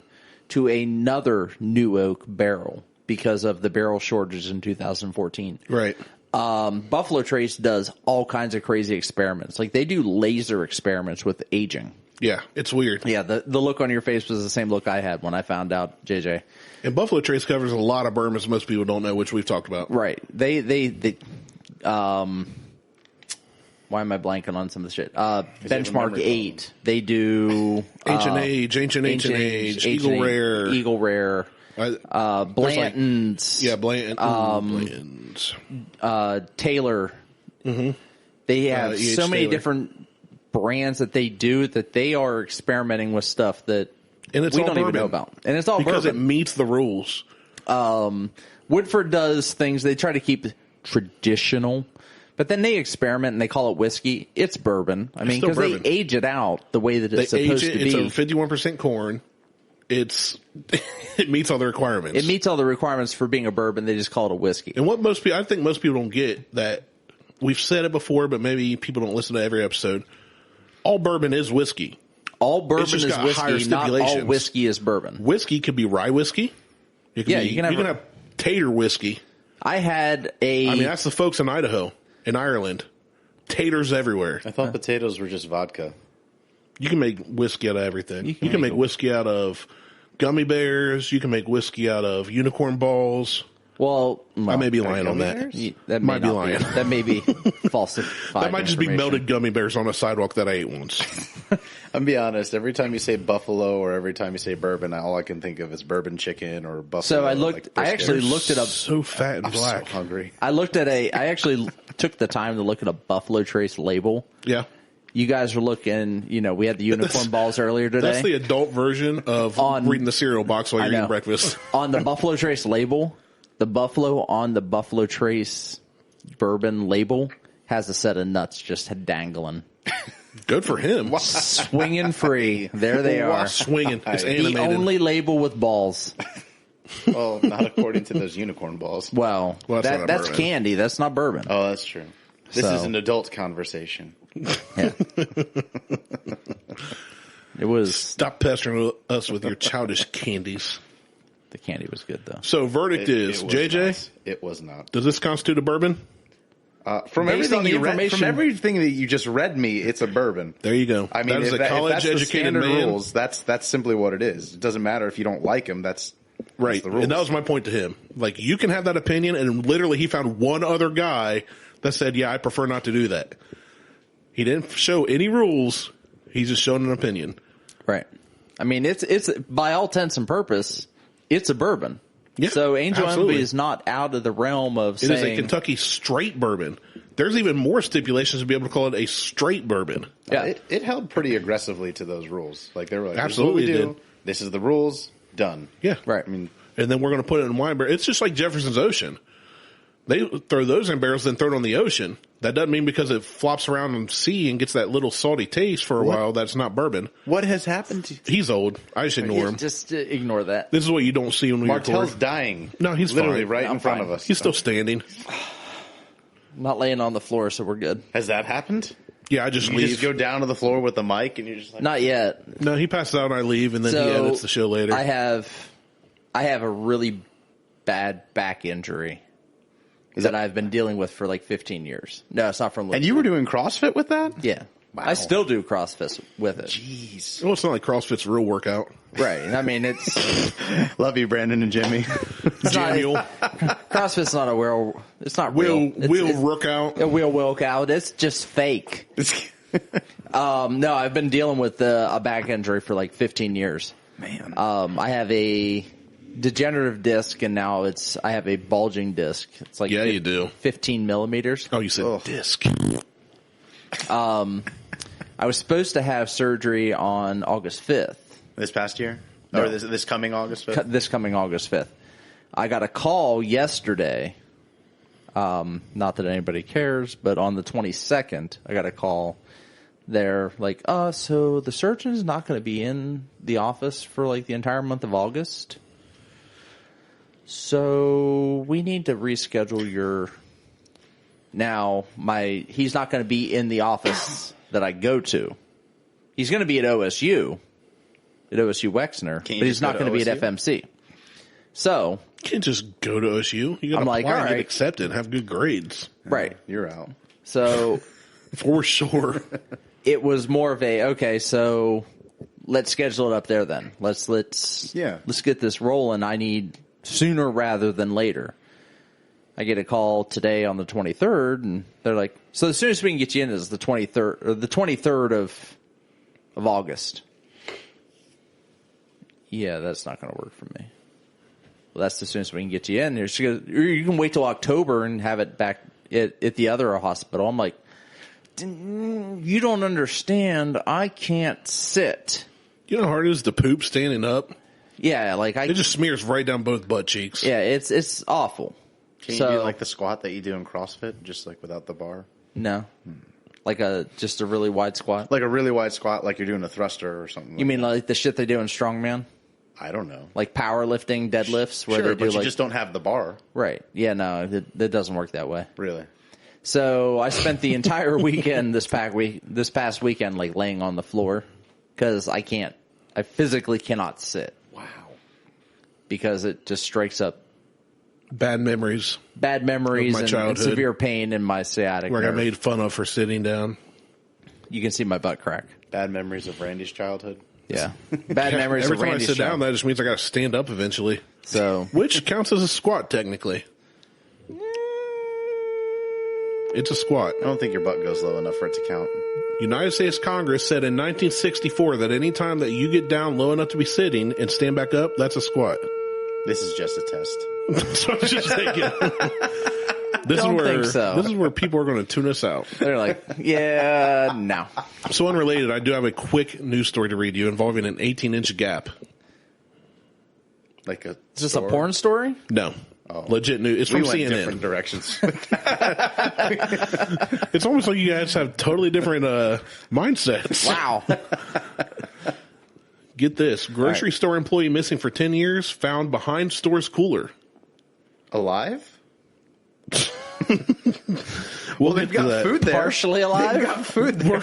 to another new oak barrel because of the barrel shortage in 2014. Right. Buffalo Trace does all kinds of crazy experiments. Like they do laser experiments with aging. Yeah, it's weird. Yeah, the look on your face was the same look I had when I found out, JJ. And Buffalo Trace covers a lot of bourbons most people don't know, which we've talked about. Right. They why am I blanking on some of the shit? Benchmark 8. They do Ancient Age, Eagle Rare. Blanton's. Blanton's. Taylor. Mm-hmm. They have so many different brands that they do that they are experimenting with stuff that we don't even know about. And it's all because bourbon. It meets the rules. Woodford does things, they try to keep traditional, but then they experiment and they call it whiskey. It's bourbon. I mean, because they age it out the way that it's supposed to be. It's a 51% corn. It meets all the requirements. It meets all the requirements for being a bourbon. They just call it a whiskey. And what I think most people don't get, that we've said it before, but maybe people don't listen to every episode. All bourbon is whiskey. All bourbon is whiskey, not all whiskey is bourbon. Whiskey could be rye whiskey. You can have tater whiskey. I mean, that's the folks in Idaho, in Ireland. Taters everywhere. I thought potatoes were just vodka. You can make whiskey out of everything. You can make whiskey out of gummy bears. You can make whiskey out of unicorn balls. Well, I may be lying on that. That might be lying. That may be falsified. That might just be melted gummy bears on a sidewalk that I ate once. I'm be honest. Every time you say buffalo or every time you say bourbon, all I can think of is bourbon chicken or buffalo. So I actually looked it up. So fat and black. I'm so hungry. I actually took the time to look at a Buffalo Trace label. Yeah. You guys were looking, we had the unicorn balls earlier today. That's the adult version of reading the cereal box while you're eating breakfast. On the Buffalo Trace label, the buffalo on the Buffalo Trace bourbon label has a set of nuts just dangling. Good for him. Swinging free. There they are. Swinging. It's animated. The only label with balls. Well, not according to those unicorn balls. Well that's candy. That's not bourbon. Oh, that's true. This is an adult conversation. Yeah. It was. Stop pestering us with your childish candies. The candy was good, though. So, verdict is, JJ? Not. It was not. Does this constitute a bourbon? From everything that you just read me, it's a bourbon. There you go. I mean, that is a college-educated man. Rules, that's simply what it is. It doesn't matter if you don't like them. That's right. The rules. And that was my point to him. Like, you can have that opinion, and literally he found one other guy that said, yeah, I prefer not to do that. He didn't show any rules. He's just shown an opinion. Right. I mean, it's by all intents and purpose, it's a bourbon. Yeah, so Angel absolutely. Envy is not out of the realm of saying... It is a Kentucky straight bourbon. There's even more stipulations to be able to call it a straight bourbon. Yeah. It held pretty aggressively to those rules. Like, they were like, absolutely this is what we do. This is the rules. Done. Yeah. Right. I mean, and then we're going to put it in wine barrels. It's just like Jefferson's Ocean. They throw those in barrels, then throw it on the ocean. That doesn't mean because it flops around in the sea and gets that little salty taste for a while, that's not bourbon. What has happened to you? He's old. I just ignore him. Just ignore that. This is what you don't see when we Martelle's record. dying. No, he's literally fine. right in front of us. He's still standing. I'm not laying on the floor, so we're good. Has that happened? Yeah, I just you leave. Just go down to the floor with the mic and you're just like... Not yet. No, he passes out and I leave, and then he edits the show later. I have a really bad back injury that I've been dealing with for like 15 years. No, it's not from... And you were doing CrossFit with that? Yeah. Wow. I still do CrossFit with it. Jeez. Well, it's not like CrossFit's a real workout. Right. I mean, it's... Love you, Brandon and Jimmy. CrossFit's not a real... It's not real. Wheel workout. A wheel workout. It's just fake. No, I've been dealing with a back injury for like 15 years. Man. I have a degenerative disc, and now I have a bulging disc. It's like you do 15 millimeters. Oh, you said disc. I was supposed to have surgery on August 5th. This past year? No. Or this coming August 5th? This coming August 5th. I got a call yesterday Not that anybody cares, but on the 22nd, I got a call. They're like, so the surgeon's not going to be in the office for like the entire month of August. So we need to reschedule your... Now, he's not going to be in the office that I go to. He's going to be at OSU Wexner, but he's not going to be at FMC. So... You can't just go to OSU. You got to apply and get accepted and have good grades. Right. You're out. So... For sure. It was more of so let's schedule it up there then. Let's get this rolling. I need sooner rather than later. I get a call today on the 23rd, and they're like, so the soonest we can get you in is the 23rd or the 23rd of August. Yeah, that's not going to work for me. Well, that's the soonest we can get you in. You can wait till October and have it back at the other hospital. I'm like, you don't understand. I can't sit. You know how hard it is to poop standing up? Yeah, it just smears right down both butt cheeks. Yeah, it's awful. Can you do like the squat that you do in CrossFit, just like without the bar? No. Like just a really wide squat? Like a really wide squat, like you're doing a thruster or something. You mean like the shit they do in strongman? I don't know. Like powerlifting, deadlifts, where they do but you just don't have the bar. Right. Yeah, no, it doesn't work that way. Really? So I spent the entire weekend this past weekend like laying on the floor because I physically cannot sit. Wow. Because it just strikes up bad memories of my childhood. And severe pain in my sciatic where nerve. I got made fun of for sitting down. You can see my butt crack. Bad memories of Randy's childhood. Yeah. Bad memories of Randy's childhood. Every time I sit down, that just means I got to stand up eventually. So, which counts as a squat technically? It's a squat. I don't think your butt goes low enough for it to count. United States Congress said in 1964 that any time that you get down low enough to be sitting and stand back up, that's a squat. This is just a test. So I was just thinking. This is where people are going to tune us out. They're like, yeah, no. So unrelated, I do have a quick news story to read you involving an 18-inch gap. Like is this a porn story? No. Oh. Legit news. It's from CNN. Different directions. It's almost like you guys have totally different mindsets. Wow. Get this. Grocery store employee missing for 10 years found behind store's cooler. Alive? Well, they've got food there. Partially alive? They've got food there.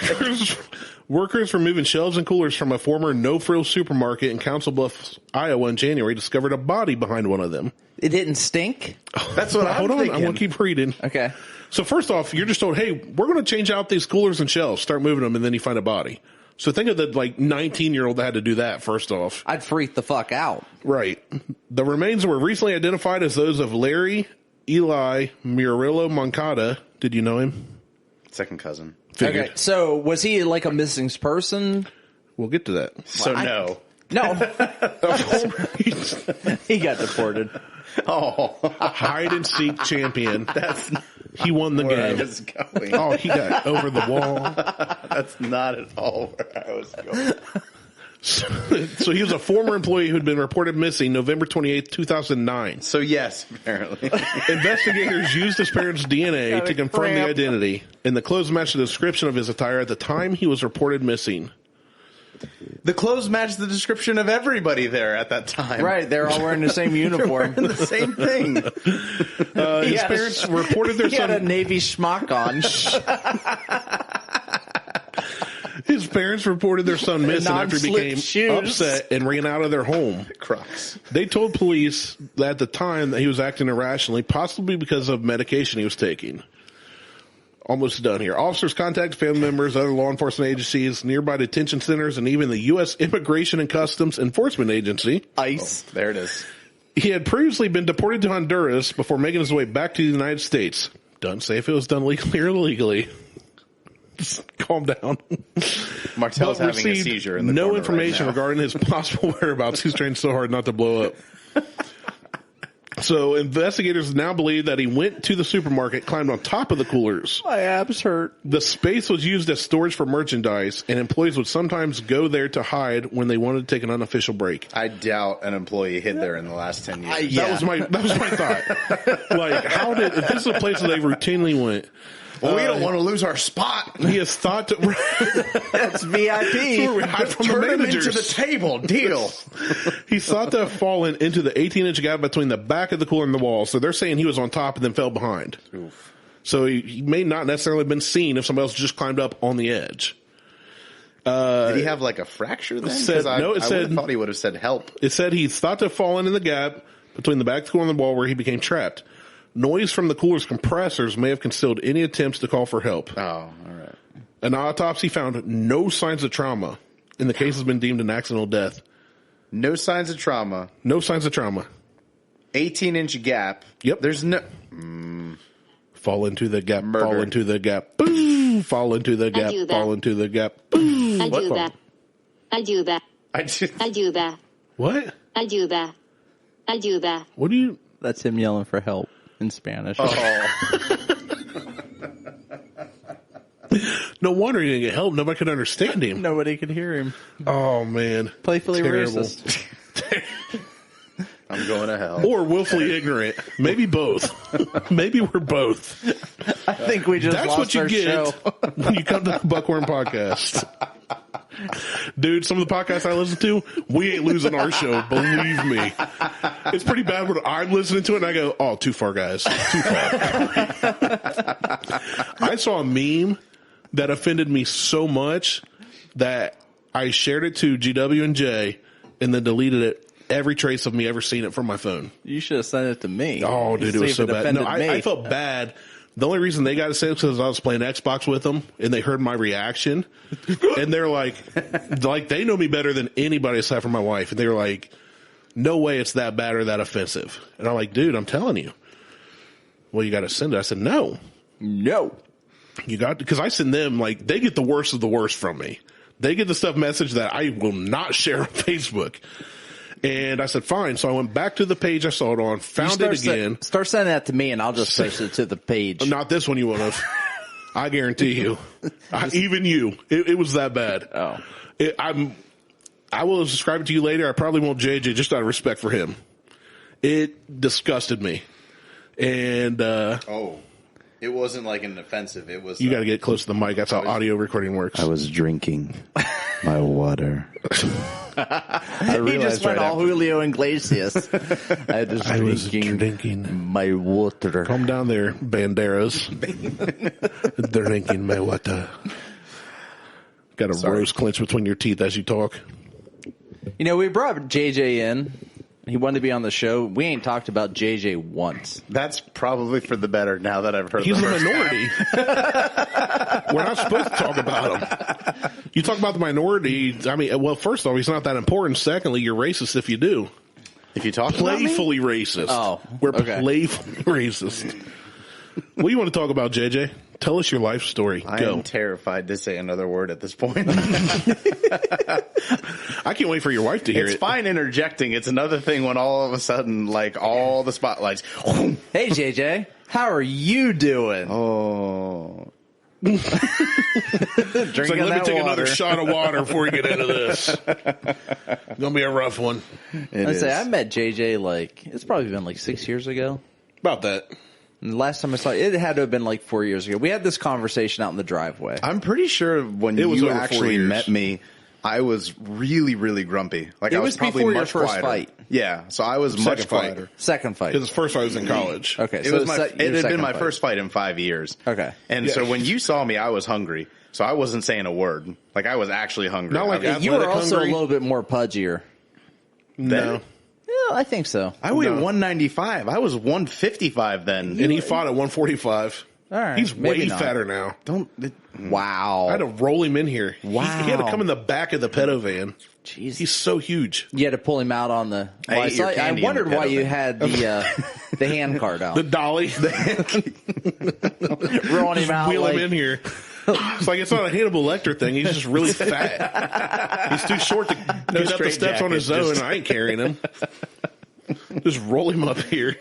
Workers removing shelves and coolers from a former no-frills supermarket in Council Bluffs, Iowa in January discovered a body behind one of them. It didn't stink? That's what I'm thinking. I'm going to keep reading. Okay. So first off, you're just told, hey, we're going to change out these coolers and shelves, start moving them, and then you find a body. So think of the 19-year-old that had to do that first off. I'd freak the fuck out. Right. The remains were recently identified as those of Larry Eli Murillo Moncada. Did you know him? Second cousin. Figured. Okay, so was he like a missing person? We'll get to that. So no. No. He got deported. Oh. Hide and seek champion. He won the game. I was going. Oh, he got over the wall. That's not at all where I was going. So he was a former employee who had been reported missing November 28th, 2009. So yes, apparently. Investigators used his parents' DNA to confirm the identity, and the clothes matched the description of his attire at the time he was reported missing. The clothes matched the description of everybody there at that time. Right, they're all wearing the same uniform. They're wearing the same thing. His parents reported their son... He had a Navy schmuck on. His parents reported their son missing after he became shoes. upset and ran out of their home. Crocs. They told police that at the time that he was acting irrationally, possibly because of medication he was taking. Almost done here. Officers contacted family members, other law enforcement agencies, nearby detention centers, and even the U.S. Immigration and Customs Enforcement Agency. ICE. Oh, there it is. He had previously been deported to Honduras before making his way back to the United States. Doesn't say if it was done legally or illegally. Just calm down. Martelle's having a seizure in the no corner information right now. regarding his possible whereabouts. He's trying so hard not to blow up. So investigators now believe that he went to the supermarket, climbed on top of the coolers. My abs hurt. The space was used as storage for merchandise, and employees would sometimes go there to hide when they wanted to take an unofficial break. I doubt an employee hid there in the last 10 years. That was my thought. Like, if this is a place that they routinely went. Well, we don't want to lose our spot. He is thought to. That's VIP. That's where we hide from the managers. Into the table. Deal. He's thought to have fallen into the 18-inch gap between the back of the cooler and the wall. So they're saying he was on top and then fell behind. Oof. So he may not necessarily have been seen if somebody else just climbed up on the edge. Did he have like a fracture then? I thought he would have said help. It said he's thought to have fallen in the gap between the back of the cooler and the wall where he became trapped. Noise from the cooler's compressors may have concealed any attempts to call for help. Oh, all right. An autopsy found no signs of trauma, and the case has been deemed an accidental death. No signs of trauma. No signs of trauma. 18-inch gap. Yep. There's no... Fall into the gap. Murder. Fall into the gap. Boom. Fall into the gap. Fall into the gap. Boom. I do that. I do that. I just... I do that. What? I do that. I do that. What do you... That's him yelling for help in Spanish. Oh. No wonder he didn't get help. Nobody could understand him. Nobody could hear him. Oh, man. Playfully Terrible. racist. I'm going to hell. Or willfully ignorant. Maybe both. Maybe we're both. I think we just That's lost what you our get show. when you come to the Buckhorn podcast. Dude, some of the podcasts I listen to, we ain't losing our show. Believe me. It's pretty bad when I'm listening to it and I go, oh, too far, guys. Too far. I saw a meme that offended me so much that I shared it to GW and Jay and then deleted it. Every trace of me ever seen it from my phone. You should have sent it to me. Oh, dude, it was so bad. No, I felt bad. The only reason they got to say it was because I was playing Xbox with them and they heard my reaction and they're like they know me better than anybody aside from my wife. And they were like, no way it's that bad or that offensive. And I'm like, dude, I'm telling you. Well, you got to send it. I said, no. You got, because I send them, like, they get the worst of the worst from me. They get the stuff message that I will not share on Facebook. And I said, fine. So I went back to the page I saw it on, found it again. Start sending that to me, and I'll just post it to the page. Not this one you would have. I guarantee you. Even you. It was that bad. Oh. I will describe it to you later. I probably won't JJ just out of respect for him. It disgusted me. And it wasn't like an offensive. It was. You got to get close to the mic. That's how audio recording works. I was drinking my water. He just went all Julio Iglesias. I was drinking my water. Calm down there, Banderas. Drinking my water. Got a rose clench between your teeth as you talk. You know, we brought JJ in. He wanted to be on the show. We ain't talked about JJ once. That's probably for the better now that I've heard He's the a minority. We're not supposed to talk about him. You talk about the minority. I mean, well, first off, he's not that important. Secondly, you're racist if you do. If you talk playfully racist. Oh, we're playfully racist. What do you want to talk about, JJ? Tell us your life story. I am terrified to say another word at this point. I can't wait for your wife to hear it. It's fine interjecting. It's another thing when all of a sudden, like, all the spotlights. Hey, JJ, how are you doing? Oh. It's like, let me take another shot of water before we get into this. It's going to be a rough one. I met JJ, like, it's probably been like 6 years ago. About that. And the last time I saw it had to have been like 4 years ago. We had this conversation out in the driveway. I'm pretty sure when you actually met me, I was really, really grumpy. Like, it I was probably before much your first quieter. fight. Yeah, so I was much quieter. Second fight. Because his first fight was in college. Okay, it had been my first fight in 5 years. Okay. And so when you saw me, I was hungry. So I wasn't saying a word. Like, I was actually hungry. Not like you were also hungry. a little bit more pudgier. No. Yeah, I think so. I weighed 195. I was 155 then. And he fought at 145. All right. He's way fatter now. Wow. I had to roll him in here. Wow. He had to come in the back of the pedo van. Jeez. He's so huge. You had to pull him out on the... I wondered why you had the hand card out. The dolly. Rolling him out. Wheel him in here. It's like, it's not a Hannibal Lecter thing. He's just really fat. He's too short to get up the steps on his own. I ain't carrying him. Just roll him up here.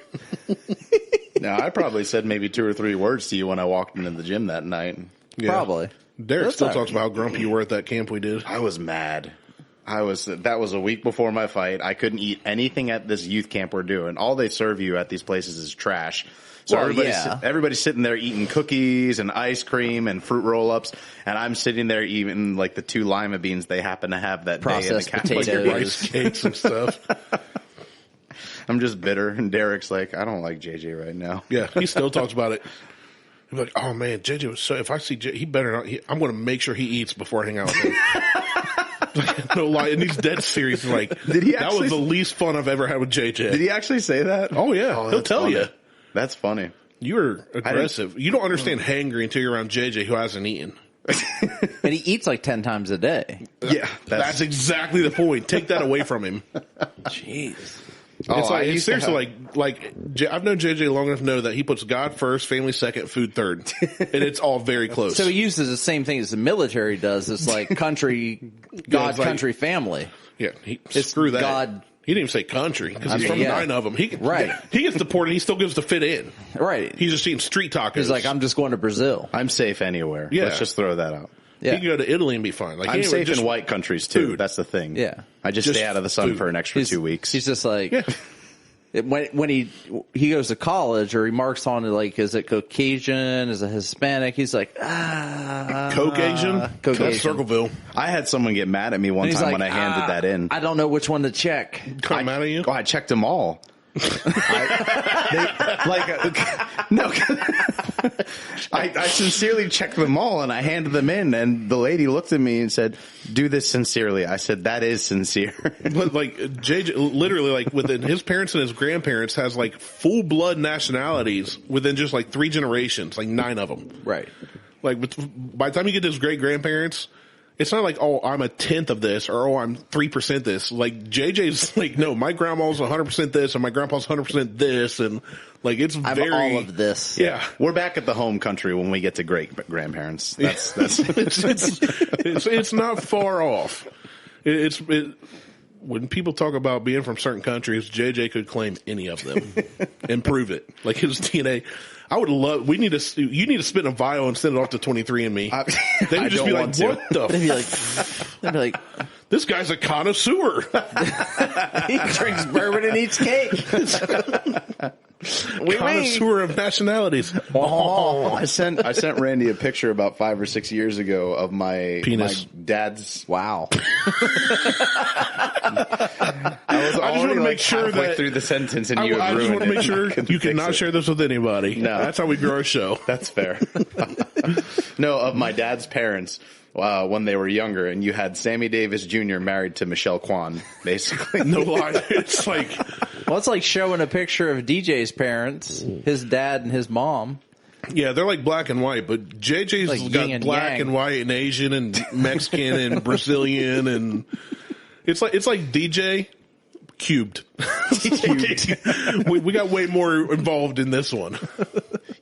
No, I probably said maybe 2 or 3 words to you when I walked into the gym that night. Yeah. Probably. Derek That's still all talks right. about how grumpy you were at that camp we did. I was mad. That was a week before my fight. I couldn't eat anything at this youth camp we're doing. All they serve you at these places is trash. So Well, yeah. everybody's sitting there eating cookies and ice cream and fruit roll-ups, and I'm sitting there eating like the 2 lima beans they happen to have that Processed day in the potatoes. Rice cakes and stuff. I'm just bitter, and Derek's like, I don't like JJ right now. Yeah, he still talks about it. He's like, oh man, JJ was so. If I see JJ, he better not. I'm going to make sure he eats before I hang out with him. No lie, and he's dead serious. Like, Did he that actually- was the least fun I've ever had with JJ. Did he actually say that? Oh yeah, he'll that's tell funny. you. That's funny. You're aggressive. You don't understand hangry until you're around JJ, who hasn't eaten. And he eats like 10 times a day. Yeah, That's exactly the point. Take that away from him. Jeez. It's I like, used to seriously, have- like I've known JJ long enough to know that he puts God first, family second, food third, and it's all very close. So he uses the same thing as the military does. It's like country, God, it's like- country, family. yeah, It's screw that. God. He didn't even say country because I he's mean, from yeah. 9 of them. Right. He gets deported. He still gives to fit in. Right. He's just eating street tacos. He's like, I'm just going to Brazil. I'm safe anywhere. Yeah. Let's just throw that out. He Yeah. can go to Italy and be fine. Like, I'm anyway, safe just in white countries too. food. That's the thing. Yeah. I just Just stay out of the sun food. for an extra 2 weeks. He's just like, Yeah. when he goes to college or he marks on it, like, is it Caucasian? Is it Hispanic? He's like, Caucasian. Caucasian. That's Circleville. I had someone get mad at me one And he's time like, when I handed that in. I don't know which one to check. Come mad at you. Oh, I checked them all. I sincerely checked them all and I handed them in, and the lady looked at me and said, "Do this sincerely." I said, "That is sincere." But like JJ, literally, like within his parents and his grandparents has like full blood nationalities within just like 3 generations, like 9 of them. Right. Like by the time you get to his great grandparents, it's not like, oh, I'm a 10th of this or oh, I'm 3% this. Like JJ's like, no, my grandma's 100% this and my grandpa's 100% this, and like it's I have very all of this. Yeah. We're back at the home country when we get to great grandparents. That's It's not far off. When people talk about being from certain countries, JJ could claim any of them and prove it. Like his DNA. I would love. You need to spit in a vial and send it off to 23andMe. They would just be like, "What the? They'd be like, This guy's a connoisseur." he drinks bourbon and eats cake. Connoisseur of nationalities. I sent Randy a picture about 5 or 6 years ago of my Penis. my dad's. Wow. I just wanna make sure that- through the sentence and I you just want to make sure you cannot share this with anybody. No. That's how we grow our show. That's fair. No, of my dad's parents when they were younger, and you had Sammy Davis Jr. married to Michelle Kwan, basically. No lie. It's like, Well, it's like showing a picture of DJ's parents, his dad and his mom. yeah, they're like black and white, but JJ's Like yin got and black yang. and white and Asian and Mexican and Brazilian, and it's like DJ cubed. we got way more involved in this one.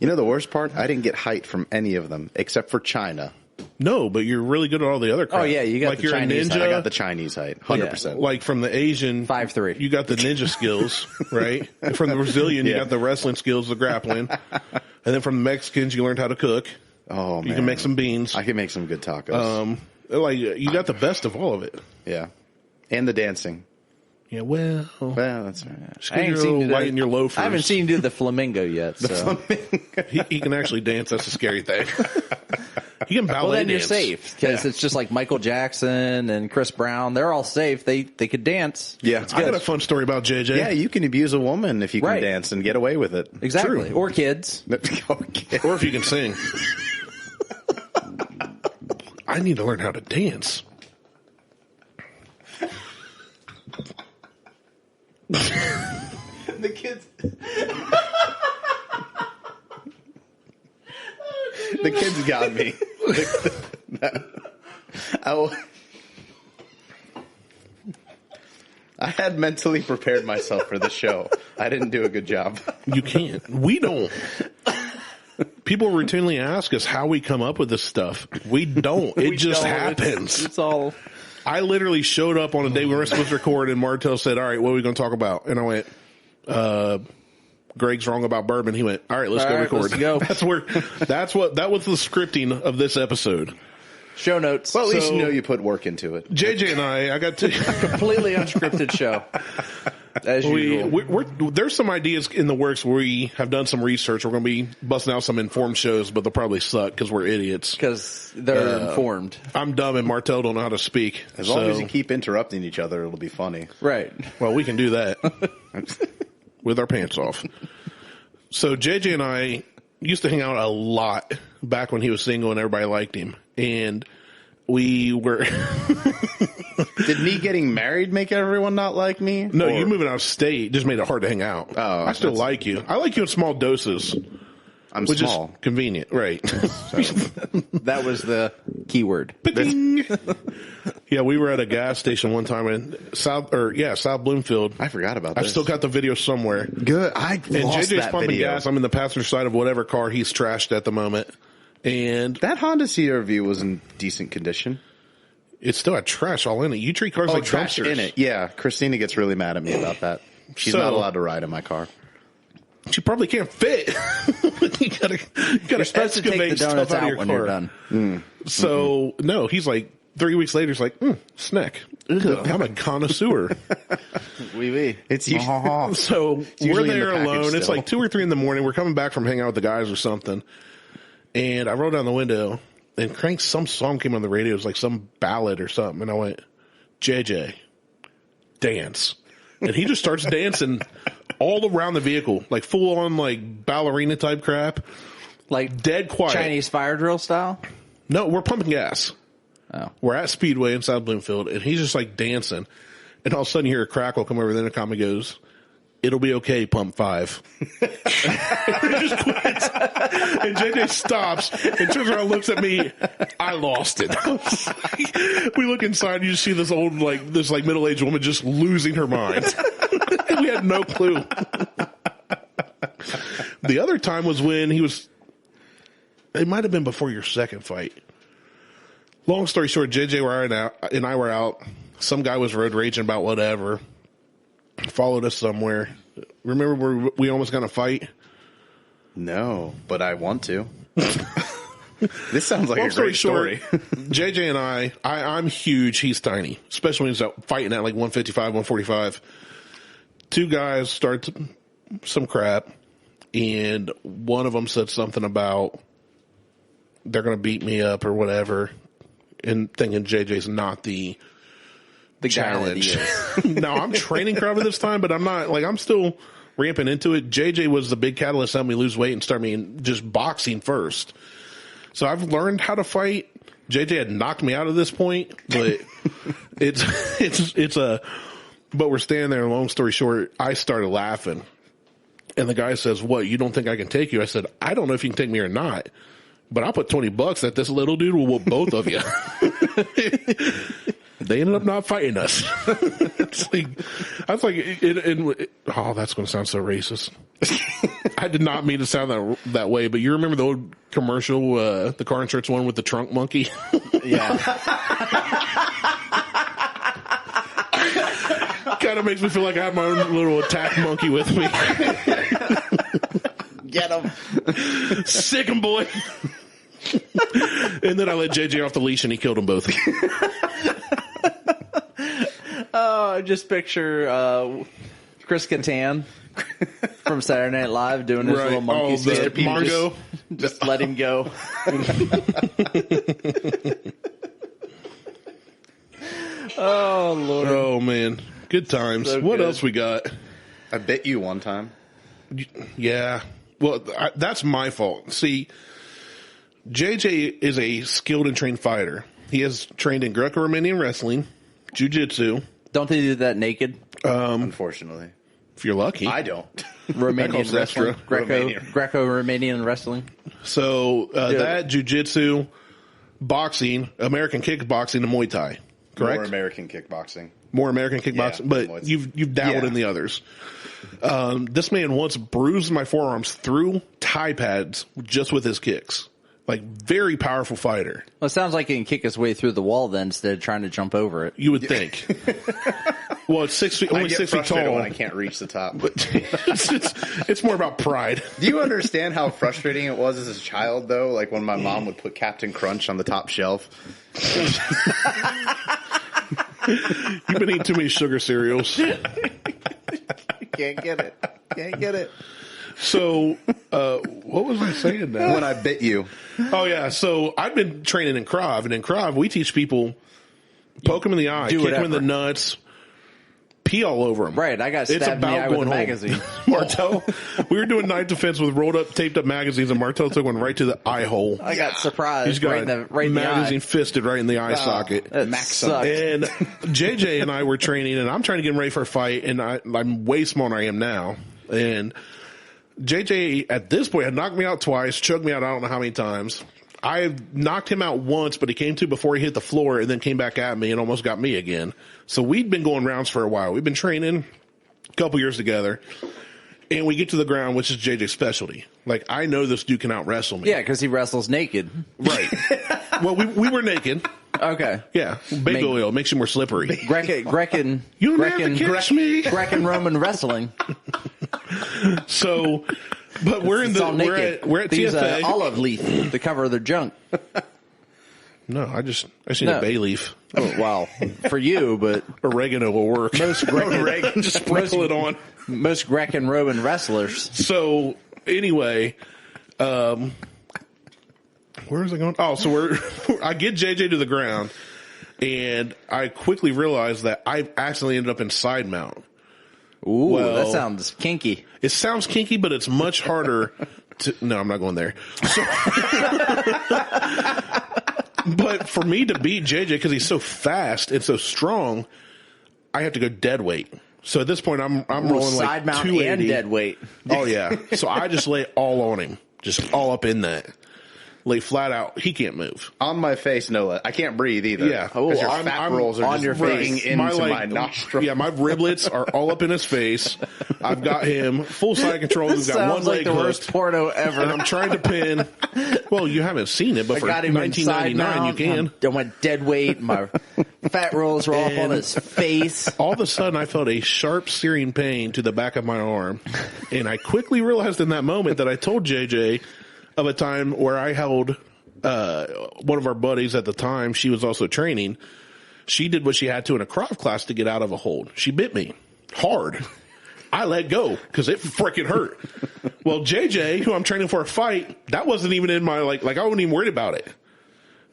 You know the worst part? I didn't get height from any of them except for China. No, but you're really good at all the other crap. Oh, yeah, you got like the you're Chinese a ninja. I got the Chinese height, 100%. Like from the Asian 5'3". you got the ninja skills, right? And from the Brazilian, you Yeah. got the wrestling skills, the grappling, and then from the Mexicans, you learned how to cook. Oh man, You can make some beans. I can make some good tacos. Like you got the best of all of it. Yeah, and the dancing. Yeah, well, Well, that's right. just 'cause you're a little light in your loafers. I haven't seen you do the flamingo yet. So. He can actually dance. That's a scary thing. He can ballet Well, then you're dance. safe because it's just like Michael Jackson and Chris Brown. They're all safe. They could dance. Yeah, I got a fun story about JJ. Yeah, you can abuse a woman if you can Right. dance and get away with it. Exactly. True. Or kids. Okay. Or if you can sing. I need to learn how to dance. The kids. The kids got me. I had mentally prepared myself for the show. I didn't do a good job. You can't. We don't. People routinely ask us how we come up with this stuff. We don't. It just happens. It's all. I literally showed up on a day we were supposed to record, and Martelle said, "All right, what are we going to talk about?" And I went, Greg's wrong about bourbon. He went, all right, let's go record. Let's go. That was the scripting of this episode. Show notes. Well, at least you know you put work into it. JJ and I got to Completely unscripted show. As usual. there's some ideas in the works where we have done some research. We're going to be busting out some informed shows, but they'll probably suck because we're idiots. Because they're informed. I'm dumb and Martelle don't know how to speak. As long as you keep interrupting each other, it'll be funny. Right. Well, we can do that with our pants off. So JJ and I used to hang out a lot back when he was single and everybody liked him. And we were... Did me getting married make everyone not like me? No, you moving out of state just made it hard to hang out. Oh, I still like you. I like you in small doses. I'm which small. is convenient, right? That was the keyword. Yeah, we were at a gas station one time in South Bloomfield. I forgot about this. I've still got the video somewhere. Good. And JJ's pumping gas. I'm in the passenger side of whatever car he's trashed at the moment. And that Honda CR-V was in decent condition. It still had trash all in it. You treat cars like trash dumpsters. in it. Yeah, Christina gets really mad at me about that. She's not allowed to ride in my car. She probably can't fit. you gotta You're supposed to take the stuff donuts out of out your when car. you're done. So no, he's like 3 weeks later. He's like, snack. I'm a connoisseur. Oui. It's usually, So we're in the there package alone. It's still. like 2 or 3 in the morning. We're coming back from hanging out with the guys or something. And I rolled down the window and cranked some song came on the radio. It was like some ballad or something. And I went, JJ, dance. And he just starts dancing all around the vehicle, like full on like ballerina type crap. Like Dead quiet. Chinese fire drill style? No, we're pumping gas. Oh. We're at Speedway in South Bloomfield, and he's just like dancing. And all of a sudden you hear a crackle come over the intercom and goes, it'll be okay, pump 5. And he just quits. And JJ stops and turns around and looks at me. I lost it. We look inside and you just see this old, this middle-aged woman just losing her mind. We had no clue. The other time was when it might have been before your second fight. Long story short, JJ and I were out. Some guy was road raging about whatever. Followed us somewhere. Remember where we almost got in a fight? No, but I want to. This sounds like a great story. JJ and I'm huge. He's tiny, especially when he's out fighting at like 155, 145. 2 guys started some crap, and one of them said something about they're going to beat me up or whatever, and thinking JJ's not the challenge. No, I'm training Crowder this time, but I'm not. I'm still ramping into it. JJ was the big catalyst that helped me lose weight and start me just boxing first. So I've learned how to fight. JJ had knocked me out at this point, but but we're standing there. Long story short, I started laughing, and the guy says, "What? You don't think I can take you?" I said, "I don't know if you can take me or not, but I'll put $20 that this little dude will whoop both of you." They ended up not fighting us. That's going to sound so racist. I did not mean to sound that way, but you remember the old commercial, the car insurance one with the trunk monkey? Yeah. Kind of makes me feel like I have my own little attack monkey with me. Get him. Sick him, boy. And then I let JJ off the leash and he killed them both. Oh, just picture Chris Kattan from Saturday Night Live doing his little monkey skit. Mongo. Just let him go. Oh, Lord. Oh, man. Good times. So what good. else we got? I bit you one time. Yeah. Well, that's my fault. See, JJ is a skilled and trained fighter. He has trained in Greco-Romanian wrestling, jiu-jitsu. Don't they do that naked? Unfortunately. If you're lucky. I don't. Romanian wrestling. Romanian. Greco-Romanian wrestling. So that, jiu-jitsu, boxing, American kickboxing, and Muay Thai. Correct? More American kickboxing. More American kickboxing, Yeah, but you've dabbled in the others. This man once bruised my forearms through Thai pads just with his kicks. Very powerful fighter. Well, it sounds like he can kick his way through the wall then instead of trying to jump over it. You would think. Well, it's 6 feet, I only get 6 feet frustrated tall. when I can't reach the top. It's more about pride. Do you understand how frustrating it was as a child, though? Like when my mom would put Captain Crunch on the top shelf. You've been eating too many sugar cereals. Can't get it. So, what was I saying now? When I bit you. Oh, yeah. So, I've been training in Krav, and in Krav, we teach people poke them in the eye, kick them in the nuts, pee all over them. Right, I got stabbed in the eye with a magazine. Martell, we were doing night defense with rolled up, taped up magazines, and Martell took one right to the eye hole. I got surprised. He's got right in the magazine eye. fisted right in the eye socket. That sucked. And JJ and I were training, and I'm trying to get him ready for a fight, and I'm way smaller than I am now. And JJ, at this point, had knocked me out twice, choked me out I don't know how many times. I knocked him out once, but he came to before he hit the floor and then came back at me and almost got me again. So we'd been going rounds for a while. We've been training a couple years together. And we get to the ground, which is JJ's specialty. Like, I know this dude can out-wrestle me. Yeah, because he wrestles naked. Right. Well, we were naked. Okay. Yeah. Baby oil makes you more slippery. Grecan You never catch me. Greco-Roman wrestling. So... But we're in all naked. we're at they use TFA. olive leaf to cover their junk. No, I just need a bay leaf. Oh, wow. For you, but Oregano will work. most Grecan, just sprinkle it on. Most Greco-Roman wrestlers. So anyway, where is it going? Oh, so I get JJ to the ground, and I quickly realize that I accidentally ended up in side mount. Ooh, Well, that sounds kinky. It sounds kinky, but it's much harder to... No, I'm not going there. So, but for me to beat JJ, because he's so fast and so strong, I have to go dead weight. So at this point, I'm rolling like side mount 280. and dead weight. Oh, yeah. So I just lay all on him. Just all up in that. Lay flat out. He can't move. On my face, no less. I can't breathe either. Yeah. Because your I'm fat rolls are on just your digging face. into my nostrils. Yeah, my riblets are all up in his face. I've got him full side control. We've got one Sounds leg like the worst hooked. porno ever. And I'm trying to pin. Well, you haven't seen it, but I for got him in side 1999, you mount. can. I went dead weight. My fat rolls were all up on his face. All of a sudden, I felt a sharp, searing pain to the back of my arm. And I quickly realized in that moment that I told JJ of a time where I held one of our buddies at the time. She was also training. She did what she had to in a Krav class to get out of a hold. She bit me hard. I let go because it freaking hurt. Well, JJ, who I'm training for a fight, that wasn't even in my, like I wasn't even worried about it.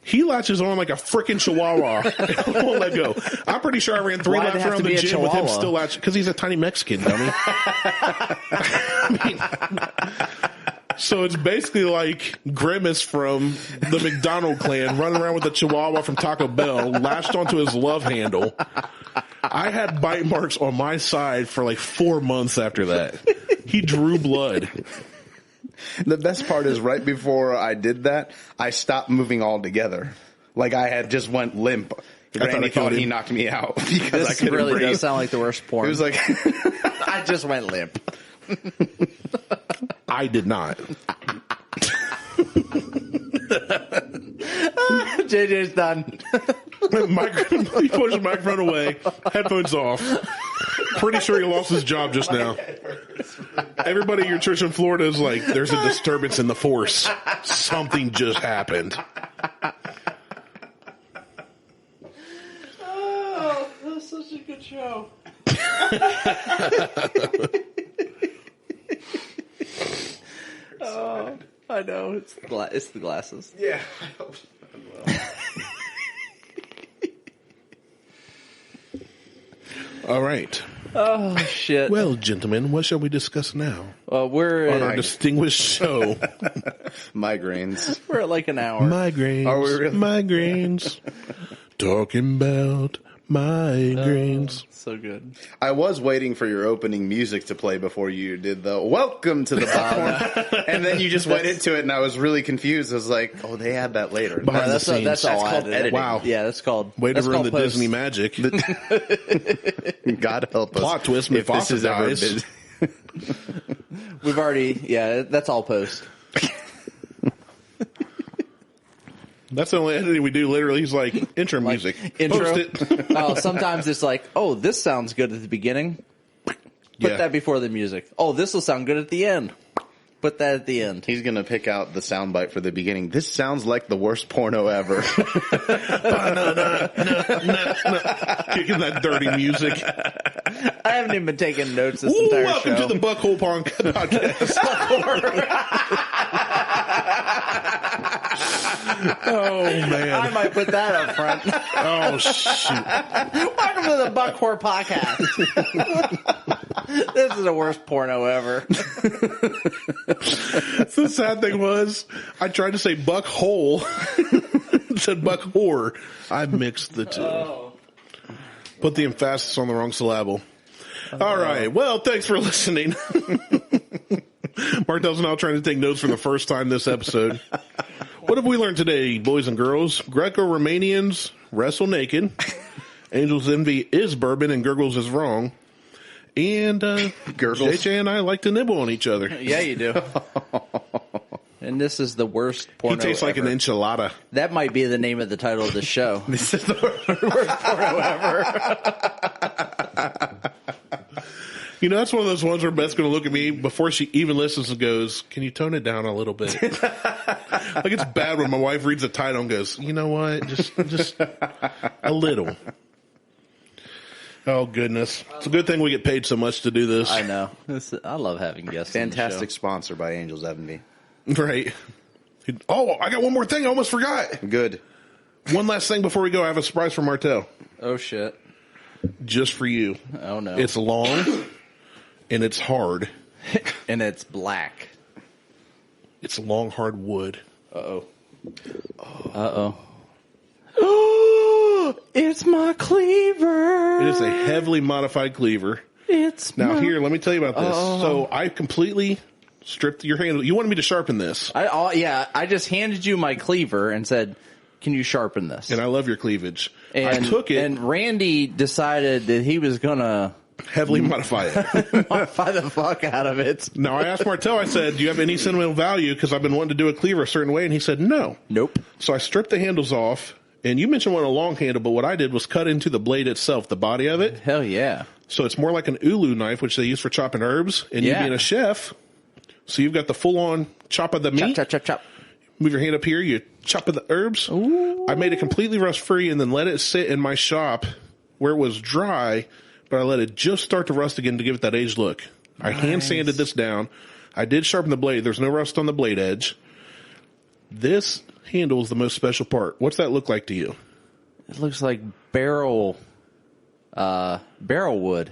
He latches on like a freaking chihuahua. I won't let go. I'm pretty sure I ran 3 laps around the gym with him still latching because he's a tiny Mexican dummy. So it's basically like Grimace from the McDonald clan running around with a chihuahua from Taco Bell latched onto his love handle. I had bite marks on my side for like 4 months after that. He drew blood. The best part is right before I did that, I stopped moving altogether. Like I had just went limp. Randy thought he knocked me out because I This couldn't really breathe. does sound like the worst porn. It was like I just went limp. I did not. JJ's done. He pushed the microphone away, headphones off. Pretty sure he lost his job just now. Everybody at your church in Florida is like, there's a disturbance in the force. Something just happened. Oh, that's such a good show. Oh, I know. It's the glasses. yeah. I hope so. All right. Oh, shit. Well, gentlemen, what shall we discuss now We're on our distinguished show? Migraines. we're at like an hour. Migraines. Are we really? Migraines. Talking about migraines. So good. I was waiting for your opening music to play before you did the welcome to the Buckhorn. And then you just went into it and I was really confused. I was like, oh, they had that later. Behind the scenes. That's all That's called added. editing. Wow. Yeah, that's called. Way to that's ruin called the post. Disney magic. God help us. Plot twist, if this Mufasa is ever dies. We've already, yeah, that's all post. That's the only editing we do. Literally, he's like, intro music. Intro. Post it. Oh, sometimes it's like, oh, this sounds good at the beginning. Put that before the music. Oh, this will sound good at the end. Put that at the end. He's going to pick out the soundbite for the beginning. This sounds like the worst porno ever. Kicking that dirty music. I haven't even been taking notes this entire Welcome show. to the Buckhorn podcast. Oh, man. I might put that up front. Oh, shoot. Welcome to the Buckhorn podcast. This is the worst porno ever. The sad thing was, I tried to say buck hole. It said buck whore. I mixed the two. Oh. Put the emphasis on the wrong syllable. All right. Well, thanks for listening. Martel's now trying to take notes for the first time this episode. What have we learned today, boys and girls? Greco-Romanians wrestle naked. Angel's Envy is bourbon and Gurgles is wrong. And JJ and I like to nibble on each other. Yeah, you do. And this is the worst porno He tastes like ever. an enchilada. That might be the name of the title of the show. This is the worst porno ever. You know, that's one of those ones where Beth's going to look at me before she even listens and goes, can you tone it down a little bit? Like, it's bad when my wife reads the title and goes, you know what? Just a little. Oh, goodness. It's a good thing we get paid so much to do this. I know. I love having guests. Fantastic sponsor by Angels Envy. Right. Oh, I got one more thing. I almost forgot. Good. One last thing before we go. I have a surprise for Martelle. Oh, shit. Just for you. Oh, no. It's long and it's hard. And it's black. It's long, hard wood. Uh-oh. Uh-oh. Oh, it's my cleaver. It is a heavily modified cleaver. It's Now, here, let me tell you about this. So I completely stripped your handle. You wanted me to sharpen this. I just handed you my cleaver and said, can you sharpen this? And I love your cleavage. And, I took it, and Randy decided that he was going to heavily modify it. modify the fuck out of it. Now, I asked Martelle, I said, do you have any sentimental value? Because I've been wanting to do a cleaver a certain way. And he said, no. Nope. So I stripped the handles off. And you mentioned one a long handle, but what I did was cut into the blade itself, the body of it. Hell yeah. So it's more like an ulu knife, which they use for chopping herbs. And you being a chef, so you've got the full-on chop of the meat. Chop, chop, chop, chop. Move your hand up here, you chop of the herbs. Ooh. I made it completely rust-free and then let it sit in my shop where it was dry, but I let it just start to rust again to give it that aged look. I hand sanded this down. I did sharpen the blade. There's no rust on the blade edge. This handle is the most special part. What's that look like to you? It looks like barrel wood.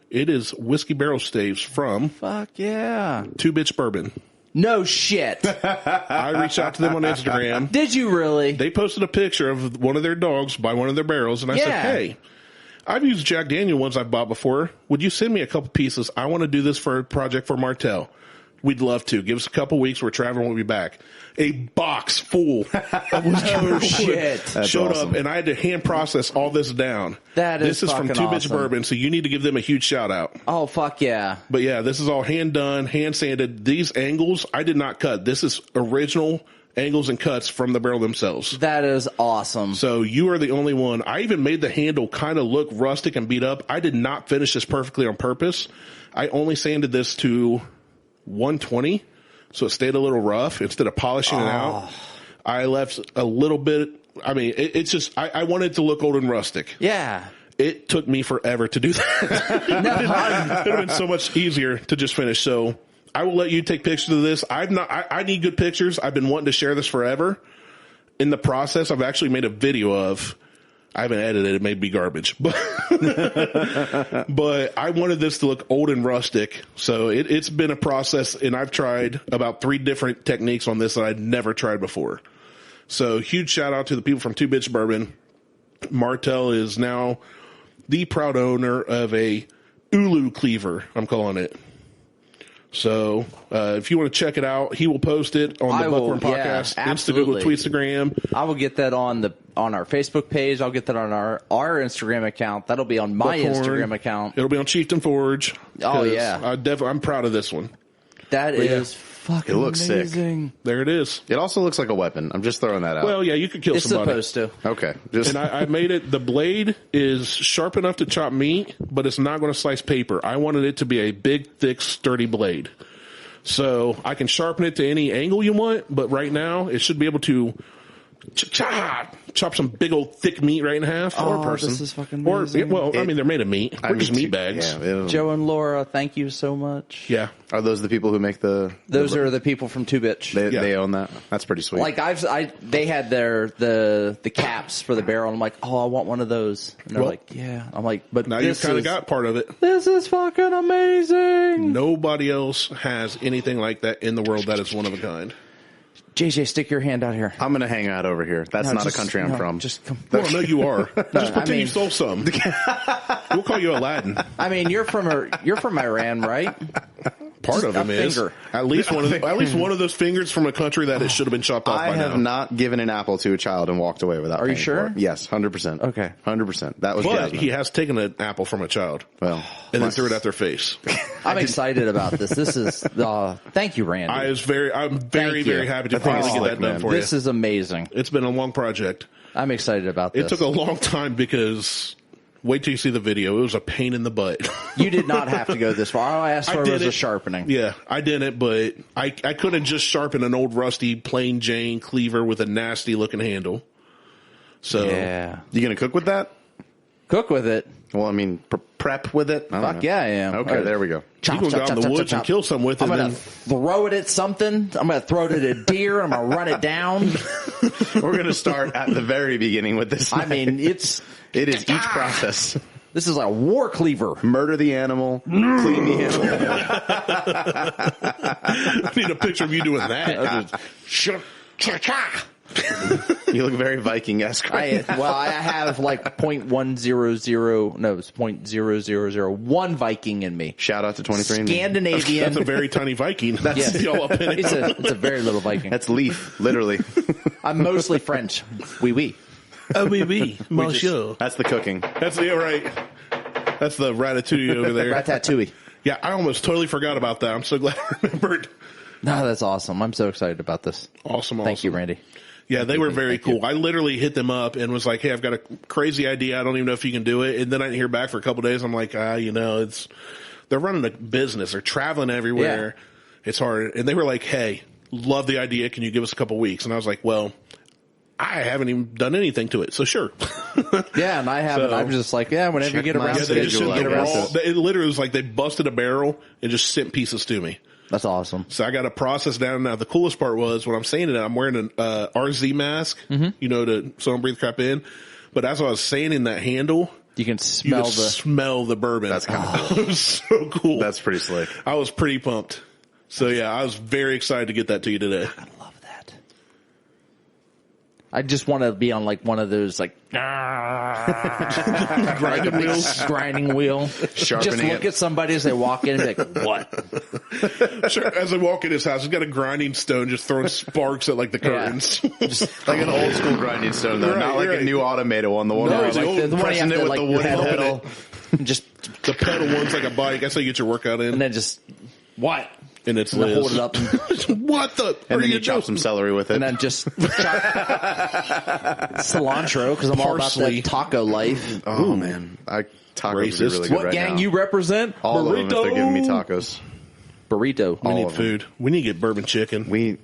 It is whiskey barrel staves from Fuck yeah. 2-Bitch Bourbon. No shit. I reached out to them on Instagram. Did you really? They posted a picture of one of their dogs by one of their barrels, and I said, hey, I've used Jack Daniel ones I've bought before. Would you send me a couple pieces? I want to do this for a project for Martelle. We'd love to. Give us a couple weeks. We're traveling. We'll be back. A box full of whiskey barrel shit. showed awesome. up, and I had to hand process all this down. This is from 2-Bitch awesome. Bourbon, so you need to give them a huge shout out. Oh, fuck yeah. But yeah, this is all hand done, hand sanded. These angles, I did not cut. This is original angles and cuts from the barrel themselves. That is awesome. So you are the only one. I even made the handle kind of look rustic and beat up. I did not finish this perfectly on purpose. I only sanded this to 120, so it stayed a little rough. Instead of polishing it out, I left a little bit. I mean, it's just, I wanted it to look old and rustic. Yeah. It took me forever to do that. It would have been so much easier to just finish. So I will let you take pictures of this. I need good pictures. I've been wanting to share this forever. In the process, I've actually made a video of, I haven't edited it. It may be garbage, but I wanted this to look old and rustic. So it's been a process, and I've tried about 3 different techniques on this that I'd never tried before. So huge shout out to the people from 2-Bitch Bourbon. Martelle is now the proud owner of a Ulu cleaver, I'm calling it. So if you want to check it out, he will post it on the Buckhorn Podcast, Insta, Google, Tweetstagram. I will get that on our Facebook page. I'll get that on our Instagram account. That'll be on my Buckhorn. Instagram account. It'll be on Chieftain Forge. Oh, yeah. I'm proud of this one. That is fucking It looks sick. amazing. There it is. It also looks like a weapon. I'm just throwing that out. Well, yeah, you could kill It's somebody. supposed to. Okay. Just And I made it, the blade is sharp enough to chop meat, but it's not going to slice paper. I wanted it to be a big, thick, sturdy blade. So I can sharpen it to any angle you want, but right now it should be able to chop some big old thick meat right in half. Oh, or a person. this is fucking Or, amazing. I mean, they're made of meat. We're just meat bags. Yeah, Joe and Laura, thank you so much. Yeah. Are those the people who make the? Those are the people from Two Bitch. They own that. That's pretty sweet. Like they had the caps for the barrel. And I'm like, oh, I want one of those. And they're Well, like, yeah. I'm like, but Now you've this kind of is- got part of it. This is fucking amazing. Nobody else has anything like that in the world that is one of a kind. JJ, stick your hand out here. I'm going to hang out over here. That's No, not just- a country I'm no, from. Just come. Well, no, you are. Just pretend mean- you stole some. We'll call you Aladdin. I mean, you're from Iran, right? Part of a him is finger. at least one of those fingers from a country that it should have been chopped off I by have now. not given an apple to a child and walked away without. Are you paying sure? for it. Yes, 100%. Okay. 100%. That was. But Jasmine. he has taken an apple from a child Well, and then threw it at their face. I'm excited about this. This is thank you, Randy. I'm very, Thank you. very happy to I think finally it's get slick, that done man. for This you. is amazing. It's been a long project. I'm excited about this. It took a long time because wait till you see the video. It was a pain in the butt. You did not have to go this far. All I asked for did was a it. sharpening. Yeah, I didn't, but I couldn't just sharpen an old rusty plain Jane cleaver with a nasty looking handle. So Yeah. you going to cook with that? Cook with it. Well, I mean, prep with it. I don't Fuck know. yeah, I am. Okay, there we go. you can go out in the woods and kill some with it. I'm and going to then throw it at something. I'm going to throw it at a deer. I'm going to run it down. We're going to start at the very beginning with this. I mean, it is each process. this is like a war cleaver. Murder the animal, clean the animal. I need a picture of you doing that. You look very Viking-esque. I have like it's 0.0001 Viking in me. Shout out to 23andMe. Scandinavian. That's a very tiny Viking. That's Yes. all up in it. It's a very little Viking. That's leaf, literally. I'm mostly French. Oui. Oh, oui, monsieur. That's the cooking. That's right. That's the ratatouille over there. Ratatouille. Yeah, I almost totally forgot about that. I'm so glad I remembered. No, that's awesome. I'm so excited about this. Awesome. Thank you, Randy. Yeah, they were very cool. I literally hit them up and was like, "Hey, I've got a crazy idea. I don't even know if you can do it." And then I didn't hear back for a couple of days. I'm like, they're running a business. They're traveling everywhere. Yeah. It's hard. And they were like, "Hey, love the idea. Can you give us a couple weeks?" And I was like, "Well, I haven't even done anything to it, so sure." Yeah, and I haven't. So- I'm just like, whenever you Check get my around Yeah, to they it, just schedule, sent get the around raw. to it. It literally was like they busted a barrel and just sent pieces to me. That's awesome. So I got to process down. Now the coolest part was when I'm saying it, I'm wearing an RZ mask, so I don't breathe crap in. But as I was sanding that handle, You can you smell could smell the bourbon. That's kind of cool. It was so cool. That's pretty slick. I was pretty pumped. So yeah, I was very excited to get that to you today. I love that. I just want to be on like one of those like Grinding wheels. grinding wheel. Sharpening Just look it. at somebody as they walk in and be like, what? Sure, as I walk in his house, he's got a grinding stone just throwing sparks at like the curtains. Like an old school grinding stone, though. Right, not like right. a new automated one. The one No, where it's like the old one you pressing have it to, with like, the wooden have pedal. just The pedal one's like a bike. That's how you get your workout in. and then just what? And it's And then Liz. hold it up What the? And are then you doing? chop some celery with it. and then just cilantro because I'm all about Parsley. that taco life. Oh man, tacos would be Racist. really good What right gang now. you represent? All of them if they're giving me tacos. Burrito. We all need of them. food. We need to get bourbon chicken. We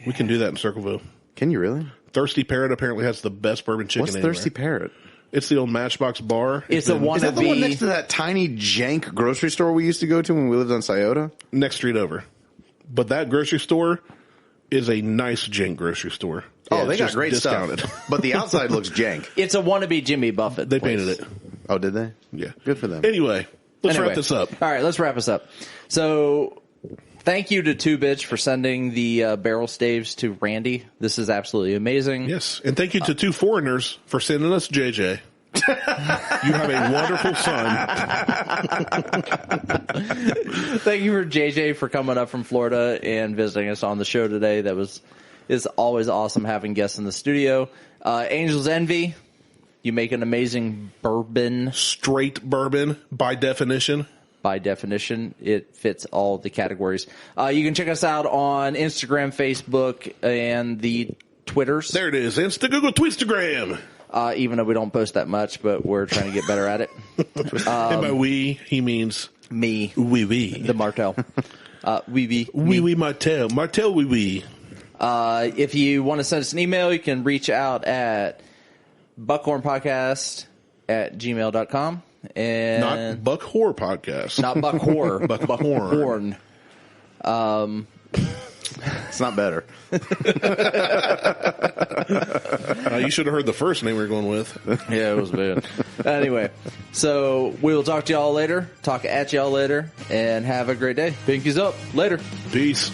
We can do that in Circleville. can you really? Thirsty Parrot apparently has the best bourbon chicken What's anywhere. Thirsty Parrot? It's the old Matchbox bar. It's the been one Is that to the one be. next to that tiny jank grocery store we used to go to when we lived on Scioto? next street over. But that grocery store is a nice jank grocery store. Oh, Yeah, they it's got just great discounted. stuff. But the outside looks jank. It's a wannabe Jimmy Buffett. They place. painted it. Oh, did they? Yeah. Good for them. Anyway, let's Anyway. wrap this up. All right, let's wrap this up. So, thank you to Two Bitch for sending the barrel staves to Randy. This is absolutely amazing. Yes. And thank you to two foreigners for sending us JJ. You have a wonderful son. Thank you for JJ for coming up from Florida and visiting us on the show today. It's always awesome having guests in the studio. Angel's Envy, you make an amazing bourbon. Straight bourbon by definition. by definition, it fits all the categories. You can check us out on Instagram, Facebook, and the Twitters. There it is. Insta, Google, Tweetstagram. Even though we don't post that much, but we're trying to get better at it. And by we, he means Me. we. The Martelle. We Martelle. Martelle we. If you want to send us an email, you can reach out at buckhornpodcast@gmail.com. And Not Buck Horror Podcast. Not Buck Horror. Buckhorn. It's not better. You should have heard the first name we were going with. Yeah, it was bad. Anyway, so we will talk to y'all later, talk at y'all later, and have a great day. Pinkies up. Later. Peace.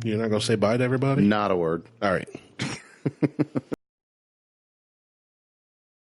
You're not going to say bye to everybody? Not a word. All right.